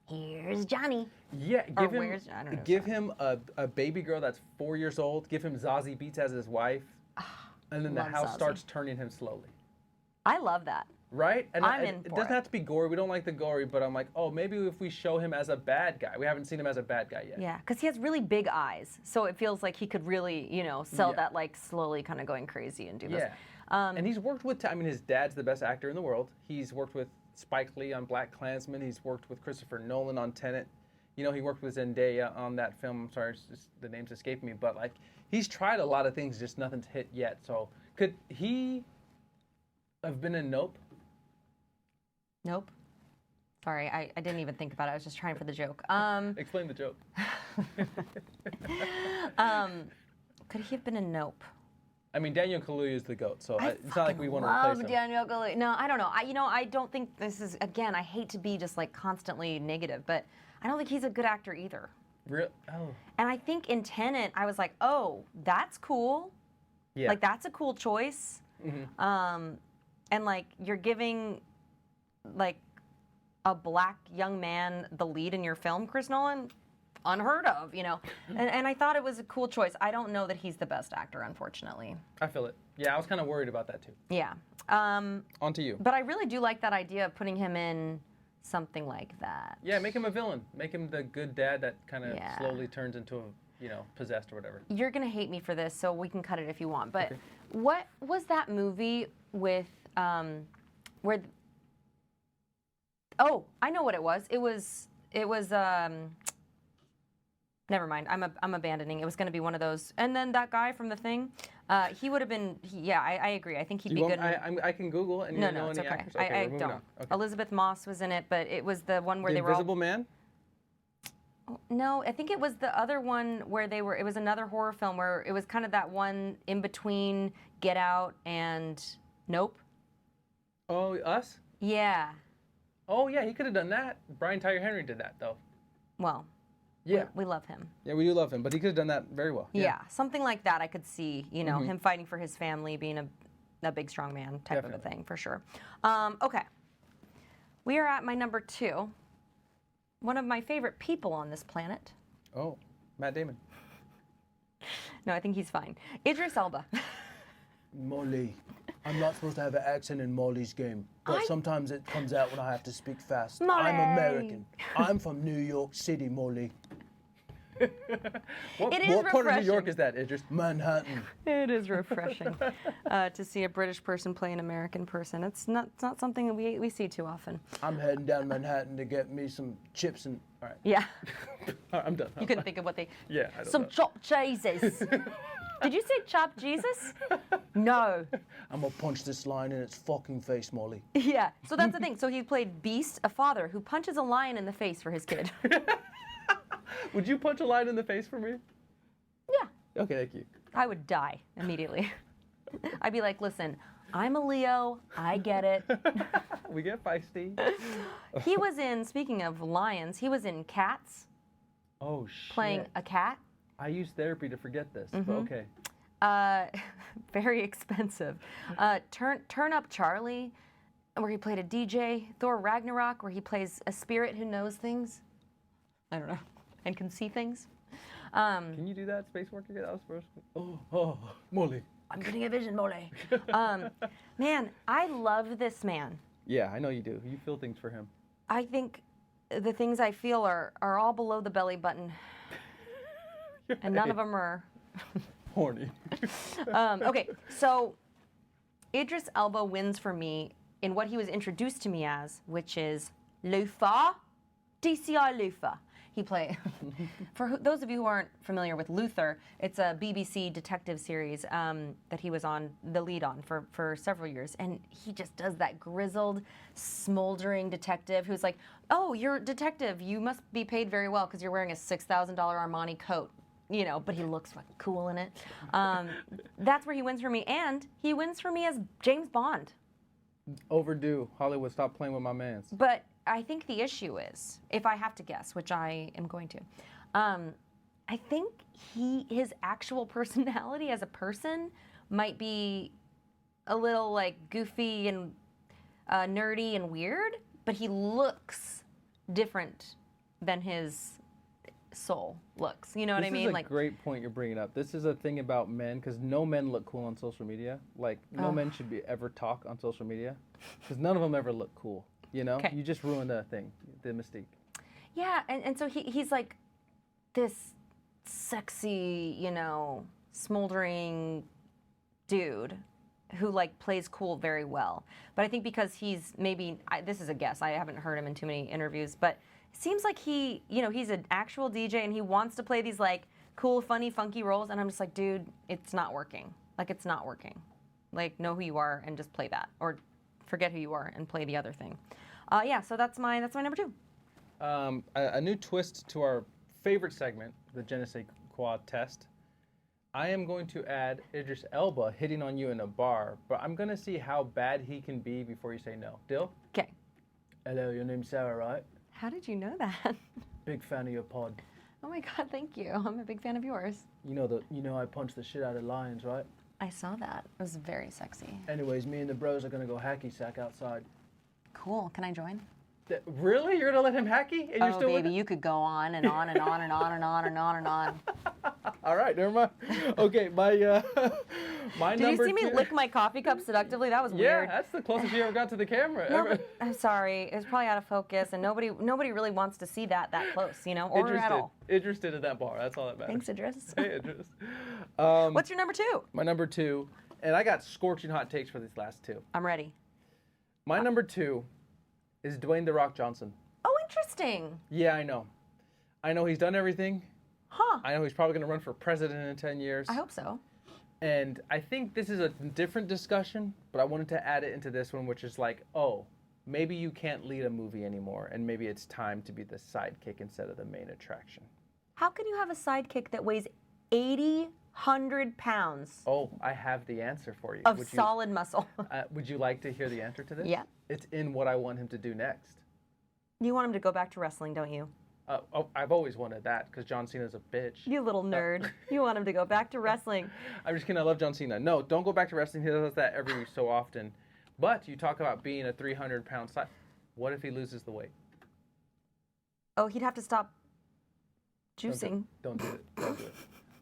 here's Johnny. Yeah, Or give him where's- I don't know, give him a baby girl that's 4 years old. Give him Zazie Beetz as his wife, and then the love house Zazie. starts turning him slowly. I love that. Right? And I'm in it for doesn't it. have to be gory. We don't like the gory, but I'm like, oh, maybe if we show him as a bad guy. We haven't seen him as a bad guy yet. Yeah, because he has really big eyes, so it feels like he could really, sell Yeah. that, like, slowly kind of going crazy and do this. Yeah. And he's worked with, I mean, his dad's the best actor in the world. He's worked with Spike Lee on Black Klansman. He's worked with Christopher Nolan on Tenet. He worked with Zendaya on that film. I'm sorry, the name's escaping me. But, like, he's tried a lot of things, just nothing's hit yet. So, could he have been in Nope? Nope. Sorry, I didn't even think about it. I was just trying for the joke. Explain the joke. Could he have been in Nope? I mean, Daniel Kaluuya is the GOAT, so I it's not like we want to love replace him. Daniel Kaluuya. No, I don't know. I don't think this is, again, I hate to be just like constantly negative, but I don't think he's a good actor either. Oh. And I think in Tenet, I was like, oh, that's cool. Yeah. Like, that's a cool choice. And like, you're giving like a black young man the lead in your film, Chris Nolan, unheard of, and I thought it was a cool choice. I don't know that he's the best actor, unfortunately. I feel it. Yeah, I was kind of worried about that too. Yeah. On to you. But I really do like that idea of putting him in something like that. Yeah, make him a villain. Make him the good dad that kind of Yeah. slowly turns into a, possessed or whatever. You're going to hate me for this, so we can cut it if you want. But Okay. what was that movie with, where, oh, I know what it was. It was, never mind. I'm abandoning. It was going to be one of those. And then that guy from The Thing, he would have been, I agree. I think he'd be good. I can Google and you No, know it's any okay. actors? I we're moving don't. on. Okay. Elizabeth Moss was in it, but it was the one where The they were Invisible Man? all... No, I think it was the other one where it was another horror film where it was kind of that one in between Get Out and Nope. Oh, Us? Yeah. Oh, yeah, he could have done that. Brian Tyree Henry did that, though. Well, Yeah. we love him. Yeah, we do love him, but he could have done that very well. Yeah. Something like that I could see, him fighting for his family, being a big, strong man type of a thing, for sure. Okay. We are at my number 2. One of my favorite people on this planet. Oh, Matt Damon. No, I think he's fine. Idris Elba. Molly. I'm not supposed to have an accent in Molly's game, but sometimes it comes out when I have to speak fast. Molly. I'm American. I'm from New York City, Molly. What It is part of New refreshing. York is that, Idris? Manhattan. It is refreshing to see a British person play an American person. It's not something that we see too often. I'm heading down Manhattan to get me some chips and... All right. Yeah. I'm done. You couldn't think of what they... Yeah, I don't Some know. chopped cheeses. Did you say chopped Jesus? No. I'm gonna punch this line in its fucking face, Molly. Yeah. So that's the thing. So he played Beast, a father who punches a lion in the face for his kid. Would you punch a lion in the face for me? Yeah. Okay, thank you. I would die immediately. I'd be like, listen, I'm a Leo. I get it. We get feisty. He was in, speaking of lions, he was in Cats, Oh, shit. playing a cat. I use therapy to forget this, but okay. Very expensive. Turn Up Charlie, where he played a DJ. Thor Ragnarok, where he plays a spirit who knows things. I don't know, and can see things. Can you do that space work again? That was first. Oh, Molly. I'm getting a vision, Mole. Man, I love this man. Yeah, I know you do. You feel things for him. I think the things I feel are all below the belly button, and none of them are horny. Okay, so Idris Elba wins for me in what he was introduced to me as, which is Luther, DCI Luther. He played, those of you who aren't familiar with Luther, it's a BBC detective series that he was on, the lead on for several years. And he just does that grizzled, smoldering detective who's like, oh, you're a detective. You must be paid very well because you're wearing a $6,000 Armani coat. You know, but he looks fucking cool in it. That's where he wins for me. And he wins for me as James Bond. Overdue. Hollywood, stop playing with my mans. But I think the issue is, if I have to guess, which I am going to, I think his actual personality as a person might be a little like goofy and nerdy and weird, but he looks different than his soul looks. You know what I mean? This is a great point you're bringing up. This is a thing about men, because no men look cool on social media. Like, no men should ever talk on social media, because none of them ever look cool. You know? You just ruined the thing, the mystique. Yeah, and so he's like this sexy, you know, smoldering dude who like plays cool very well. But I think because he's maybe, this is a guess, I haven't heard him in too many interviews, but it seems like he, you know, he's an actual DJ and he wants to play these like cool, funny, funky roles. And I'm just like, dude, it's not working. Like, it's not working. Like, know who you are and just play that. Or forget who you are and play the other thing. Yeah, so that's my number 2. A new twist to our favorite segment, the Je ne sais quoi test. I am going to add Idris Elba hitting on you in a bar, but I'm going to see how bad he can be before you say no. Deal? Okay. Hello, your name's Sarah, right? How did you know that? Big fan of your pod. Oh my God, thank you. I'm a big fan of yours. You know I punched the shit out of lions, right? I saw that. It was very sexy. Anyways, me and the bros are gonna go hacky sack outside. Cool. Can I join? Really? You're gonna let him hacky? And you're still baby, with him? you could go on and on and on and on and on and on and on. All right, never mind. Okay, my my Did number you see me lick my coffee cup seductively? That was weird. Yeah, that's the closest you ever got to the camera. No, but I'm sorry. It was probably out of focus, and nobody really wants to see that close, you know, or at all. Idris did at that bar. That's all that matters. Thanks, Idris. Hey, Idris. What's your number 2? My number 2, and I got scorching hot takes for these last 2. I'm ready. My number 2 is Dwayne "The Rock" Johnson. Oh, interesting. Yeah, I know. I know he's done everything. Huh. I know he's probably going to run for president in 10 years. I hope so. And I think this is a different discussion, but I wanted to add it into this one, which is like, oh, maybe you can't lead a movie anymore, and maybe it's time to be the sidekick instead of the main attraction. How can you have a sidekick that weighs 100 pounds? Oh, I have the answer for you. Of solid muscle. Would you like to hear the answer to this? Yeah. It's in what I want him to do next. You want him to go back to wrestling, don't you? I've always wanted that because John Cena's a bitch. You little nerd. You want him to go back to wrestling. I'm just kidding. I love John Cena. No, don't go back to wrestling. He does that every so often. But you talk about being a 300-pound size. What if he loses the weight? Oh, he'd have to stop juicing. Don't do it. Don't do it.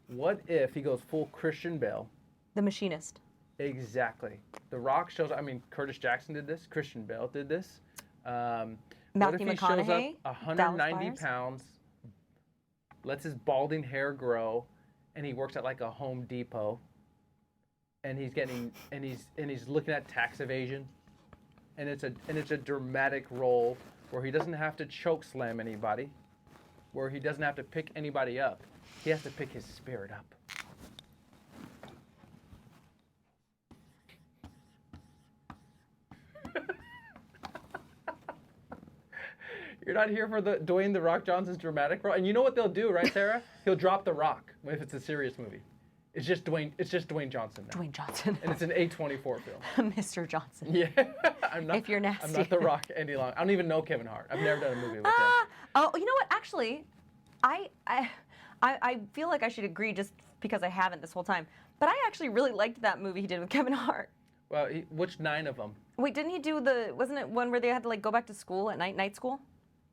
What if he goes full Christian Bale? The Machinist. Exactly. The Rock shows up. I mean, Curtis Jackson did this. Christian Bale did this. Matthew what if he McConaughey, shows up 190 pounds, lets his balding hair grow, and he works at like a Home Depot, and he's looking at tax evasion, and it's a dramatic role where he doesn't have to choke slam anybody, where he doesn't have to pick anybody up. He has to pick his spirit up. You're not here for the Dwayne "The Rock" Johnson's dramatic role, and you know what they'll do, right, Sarah? He'll drop The Rock if it's a serious movie. It's just Dwayne Johnson now. Dwayne Johnson. And it's an A24 film. Mr. Johnson. Yeah. I'm not. If you're nasty. I'm not The Rock any longer. I don't even know Kevin Hart. I've never done a movie with him. Oh, you know what? Actually, I feel like I should agree just because I haven't this whole time. But I actually really liked that movie he did with Kevin Hart. Well, which 9 of them? Wait, didn't he do wasn't it one where they had to like go back to school at night school?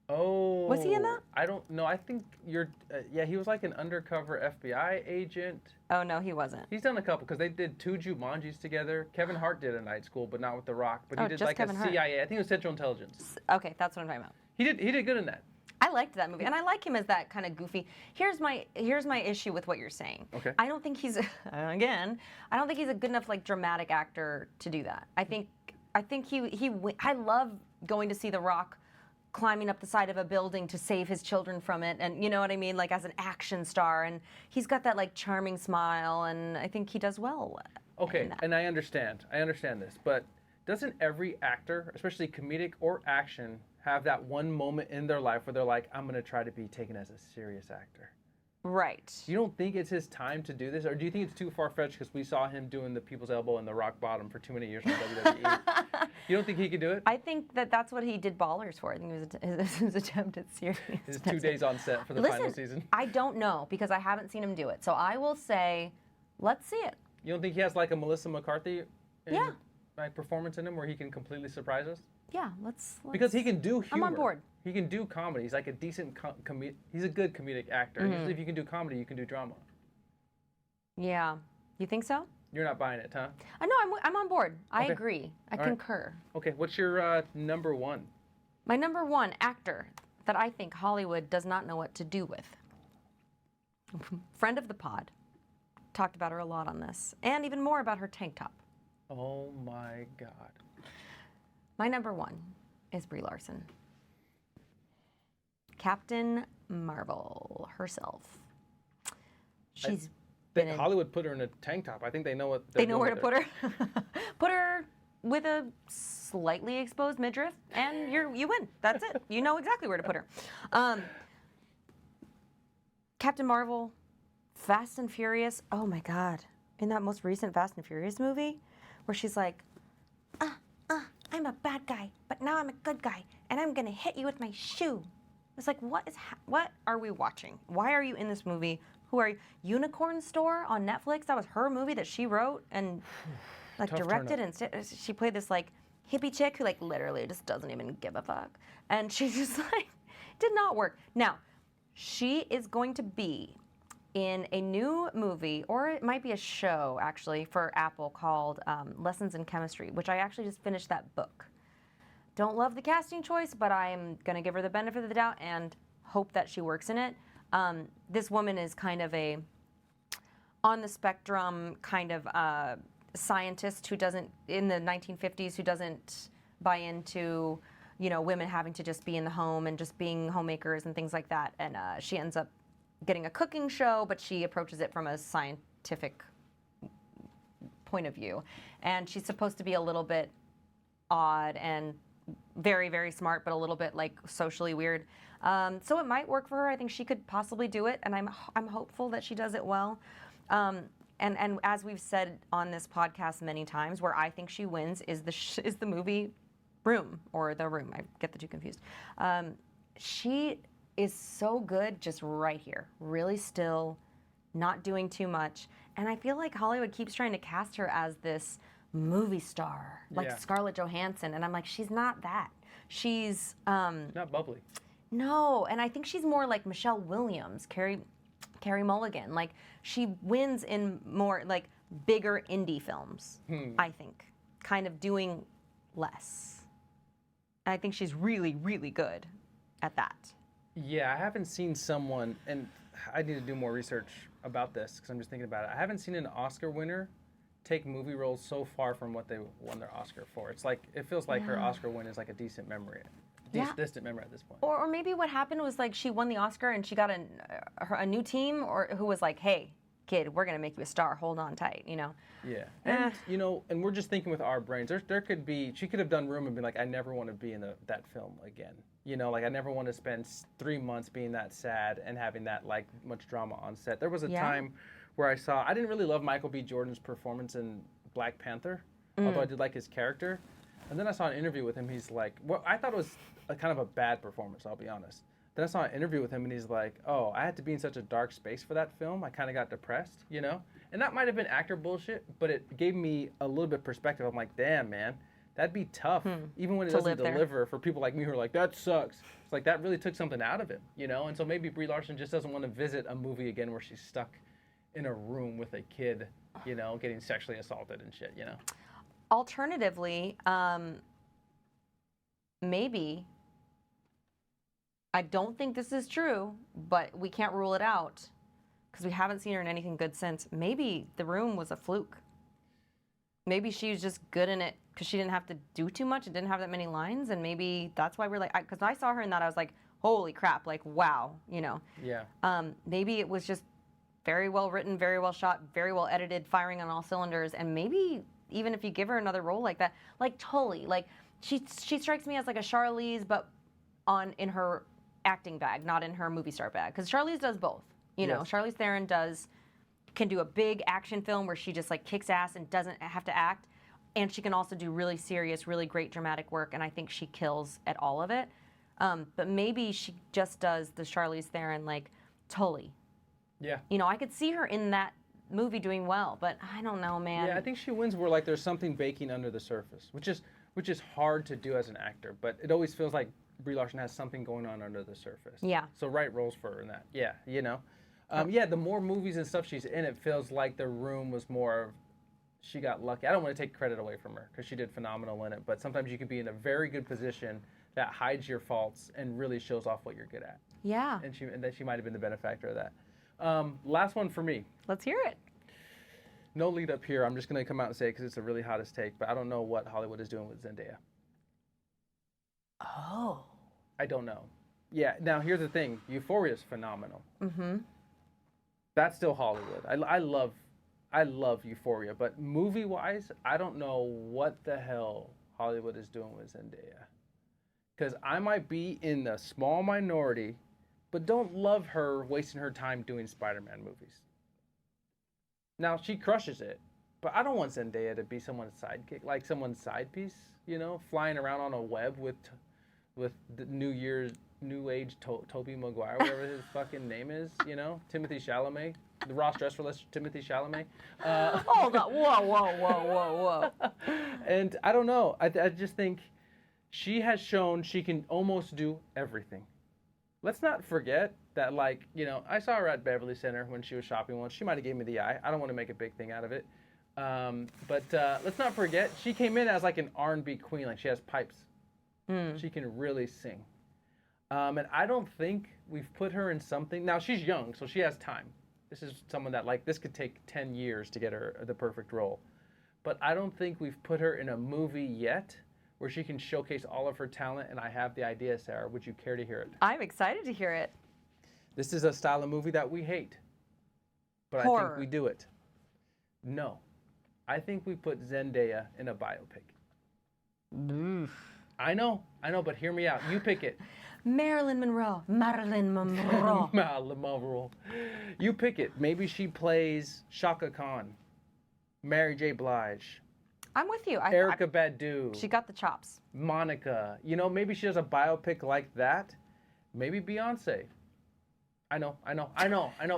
Oh. Was he in that? I don't know. I think yeah, he was like an undercover FBI agent. Oh, no, he wasn't. He's done a couple because they did 2 Jumanjis together. Kevin Hart did a night school, but not with The Rock. But he did just like Kevin a Hart. CIA. I think it was Central Intelligence. Okay, that's what I'm talking about. He did good in that. I liked that movie, and I like him as that kind of goofy. Here's my issue with what you're saying. Okay. I don't think he's again. I don't think he's a good enough like dramatic actor to do that. I think I love going to see The Rock climbing up the side of a building to save his children from it, and you know what I mean, like as an action star. And he's got that like charming smile, and I think he does well. Okay, and I understand this, but doesn't every actor, especially comedic or action, have that one moment in their life where they're like, I'm going to try to be taken as a serious actor? Right. You don't think it's his time to do this? Or do you think it's too far-fetched because we saw him doing the people's elbow and the rock bottom for too many years on WWE? You don't think he could do it? I think that's what he did Ballers for. I think it was his attempt at serious. His 2 days on set for the final season. I don't know because I haven't seen him do it. So I will say, let's see it. You don't think he has like a Melissa McCarthy like performance in him where he can completely surprise us? Yeah, let's because he can do humor. I'm on board. He can do comedy. He's like a decent he's a good comedic actor. Usually if you can do comedy, you can do drama. Yeah. You think so? You're not buying it, huh? No, I'm on board. I agree. I concur. Okay, what's your number one? My number one actor that I think Hollywood does not know what to do with. Friend of the pod. Talked about her a lot on this. And even more about her tank top. Oh my God. My number one is Brie Larson. Captain Marvel herself. She's been Hollywood put her in a tank top. I think they know what they know where to put her. Put her with a slightly exposed midriff, and you win. That's it. You know exactly where to put her. Captain Marvel, Fast and Furious. Oh my God! In that most recent Fast and Furious movie, where she's like, I'm a bad guy, but now I'm a good guy, and I'm gonna hit you with my shoe. It's like, what are we watching? Why are you in this movie? Who are you? Unicorn Store on Netflix. That was her movie that she wrote and like directed, and she played this like hippie chick who like literally just doesn't even give a fuck, and she just like did not work. Now, she is going to be in a new movie, or it might be a show actually for Apple called Lessons in Chemistry, which I actually just finished that book. Don't love the casting choice, but I'm gonna give her the benefit of the doubt and hope that she works in it. This woman is kind of a on the spectrum kind of scientist who doesn't, in the 1950s, who doesn't buy into, you know, women having to just be in the home and just being homemakers and things like that. And she ends up getting a cooking show, but she approaches it from a scientific point of view. And she's supposed to be a little bit odd and very, very smart, but a little bit like socially weird. So it might work for her. I think she could possibly do it, and I'm hopeful that she does it well. And as we've said on this podcast many times, where I think she wins is the movie Room, or The Room. I get the two confused. She is so good just right here, really still, not doing too much. And I feel like Hollywood keeps trying to cast her as this movie star, like Scarlett Johansson, and I'm like, she's not that. She's not bubbly. No, and I think she's more like Michelle Williams, Carey Mulligan. Like, she wins in more like bigger indie films, I think, kind of doing less. And I think she's really, really good at that. Yeah, I haven't seen someone, and I need to do more research about this because I'm just thinking about it. I haven't seen an Oscar winner take movie roles so far from what they won their Oscar for. It's like, it feels like her Oscar win is like a decent memory. Distant memory at this point. Or maybe what happened was like she won the Oscar and she got a new team or who was like, hey, kid, we're going to make you a star. Hold on tight, you know? Yeah. And, you know, and we're just thinking with our brains. There could be, she could have done Room and been like, I never want to be in that film again. You know, like I never want to spend 3 months being that sad and having that like much drama on set. There was a time where I didn't really love Michael B. Jordan's performance in Black Panther, although I did like his character. And then I saw an interview with him. He's like, well, I thought it was kind of a bad performance, I'll be honest. Then I saw an interview with him, and he's like, oh, I had to be in such a dark space for that film. I kind of got depressed, you know? And that might have been actor bullshit, but it gave me a little bit of perspective. I'm like, damn, man, that'd be tough, even when it doesn't deliver for people like me who are like, that sucks. It's like, that really took something out of him, you know? And so maybe Brie Larson just doesn't want to visit a movie again where she's stuck in a room with a kid, you know, getting sexually assaulted and shit, you know? Alternatively, maybe I don't think this is true, but we can't rule it out because we haven't seen her in anything good since. Maybe The Room was a fluke. Maybe she was just good in it because she didn't have to do too much and didn't have that many lines, and maybe that's why we're like, because I saw her in that, I was like, holy crap, like, wow, you know. Yeah. Maybe it was just very well written, very well shot, very well edited, firing on all cylinders, and maybe even if you give her another role like that, like Tully, like she strikes me as like a Charlize, but in her acting bag, not in her movie star bag, because Charlize does both. You know, Yes. Charlize Theron can do a big action film where she just like kicks ass and doesn't have to act, and she can also do really serious, really great dramatic work, and I think she kills at all of it. But maybe she just does the Charlize Theron like Tully. Yeah. You know, I could see her in that movie doing well, but I don't know, man. Yeah, I think she wins where like there's something baking under the surface, which is hard to do as an actor, but it always feels like Brie Larson has something going on under the surface. Yeah. So right roles for her in that. Yeah, you know. Yeah, the more movies and stuff she's in, it feels like The Room was more of, she got lucky. I don't want to take credit away from her because she did phenomenal in it, but sometimes you can be in a very good position that hides your faults and really shows off what you're good at. Yeah. And that she might have been the benefactor of that. Last one for me. Let's hear it. No lead up here. I'm just going to come out and say it because it's the really hottest take, but I don't know what Hollywood is doing with Zendaya. Oh. I don't know. Yeah, now here's the thing. Euphoria is phenomenal. Mm-hmm. That's still Hollywood. I love Euphoria, but movie-wise, I don't know what the hell Hollywood is doing with Zendaya. Because I might be in the small minority, but don't love her wasting her time doing Spider-Man movies. Now, she crushes it, but I don't want Zendaya to be someone's sidekick, like someone's side piece, you know, flying around on a web with the New Age Tobey Maguire, whatever his fucking name is, you know, Timothy Chalamet, the Ross Dresserless Timothy Chalamet. Hold on. Whoa. And I don't know. I just think she has shown she can almost do everything. Let's not forget that, like, you know, I saw her at Beverly Center when she was shopping once. She might have gave me the eye. I don't want to make a big thing out of it. But let's not forget, she came in as like an R&B queen. Like, she has pipes. She can really sing. And I don't think we've put her in something. Now, she's young, so she has time. This is someone that, like, this could take 10 years to get her the perfect role. But I don't think we've put her in a movie yet where she can showcase all of her talent, and I have the idea, Sarah. Would you care to hear it? I'm excited to hear it. This is a style of movie that we hate, but Horror. I think we do it. No. I think we put Zendaya in a biopic. I know, but hear me out. You pick it. Marilyn Monroe. Marilyn Monroe. You pick it. Maybe she plays Shaka Khan, Mary J. Blige, I'm with you. Erykah Badu, She got the chops. Monica. You know, maybe she does a biopic like that. Maybe Beyonce. I know.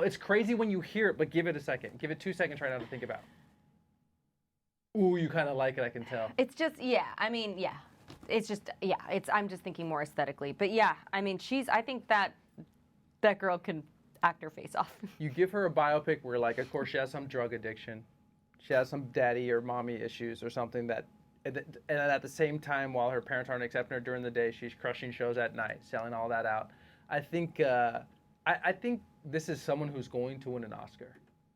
It's crazy when you hear it, but give it a second. Give it 2 seconds right now to think about. Ooh, you kind of like it, I can tell. It's just, yeah. I mean, yeah. It's just, yeah. I'm just thinking more aesthetically, but yeah. I mean, I think that girl can act her face off. You give her a biopic where, like, of course, she has some drug addiction. She has some daddy or mommy issues or something that, and at the same time, while her parents aren't accepting her during the day, she's crushing shows at night, selling all that out. I think, I think this is someone who's going to win an Oscar,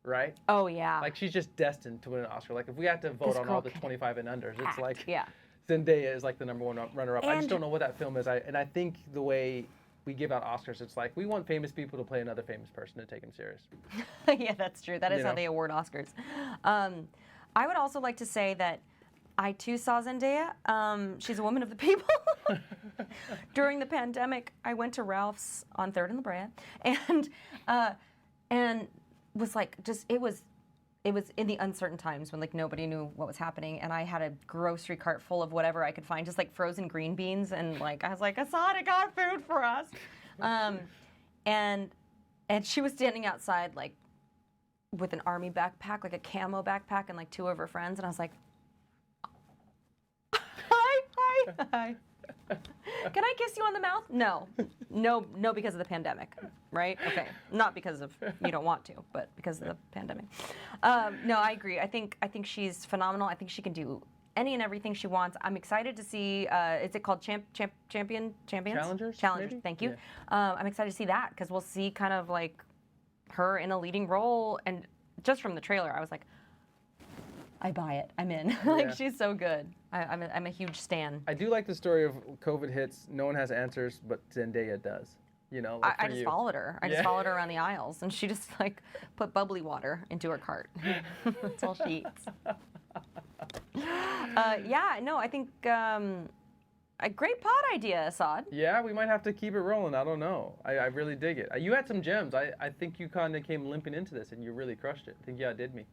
right? Oh, yeah. Like, she's just destined to win an Oscar. Like, if we had to vote on all the 25 and unders, it's like, yeah. Zendaya is like the number one runner-up. I just And- don't know what that film is. I think the way we give out Oscars, it's like we want famous people to play another famous person to take them serious. Yeah, that's true. That is how they award Oscars. I would also like to say that I too saw Zendaya. She's a woman of the people. During the pandemic, I went to Ralph's on 3rd and La Brea, and was like, it was in the uncertain times when, like, nobody knew what was happening, and I had a grocery cart full of whatever I could find, just like frozen green beans, and like I was like, Asaad, I got food for us, and she was standing outside like with an army backpack, like a camo backpack, and like 2 of her friends, and I was like, hi. Can I kiss you on the mouth? No, because of the pandemic, right? Okay, not because of you don't want to, but because of the pandemic. No, I agree. I think she's phenomenal. I think she can do any and everything she wants. I'm excited to see. Is it called Champions? Challengers, maybe? Thank you. Yeah. I'm excited to see that because we'll see kind of like her in a leading role, and just from the trailer, I was like, I buy it. I'm in. Like, Yeah. she's so good. I'm a huge stan. I do like the story of COVID hits. No one has answers, but Zendaya does. You know, like I for just you. followed her. I just followed her around the aisles, and she just like put bubbly water into her cart. That's all she eats. Yeah, no, I think a great pod idea, Asaad. Yeah, we might have to keep it rolling. I don't know. I really dig it. You had some gems. I think you kind of came limping into this, and you really crushed it. I think you outdid me.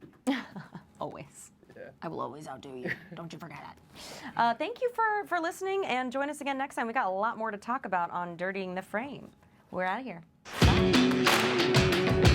Always. Yeah. I will always outdo you. Don't you forget that. Thank you for listening, and join us again next time. We got a lot more to talk about on Dirtying the Frame. We're out of here. Bye.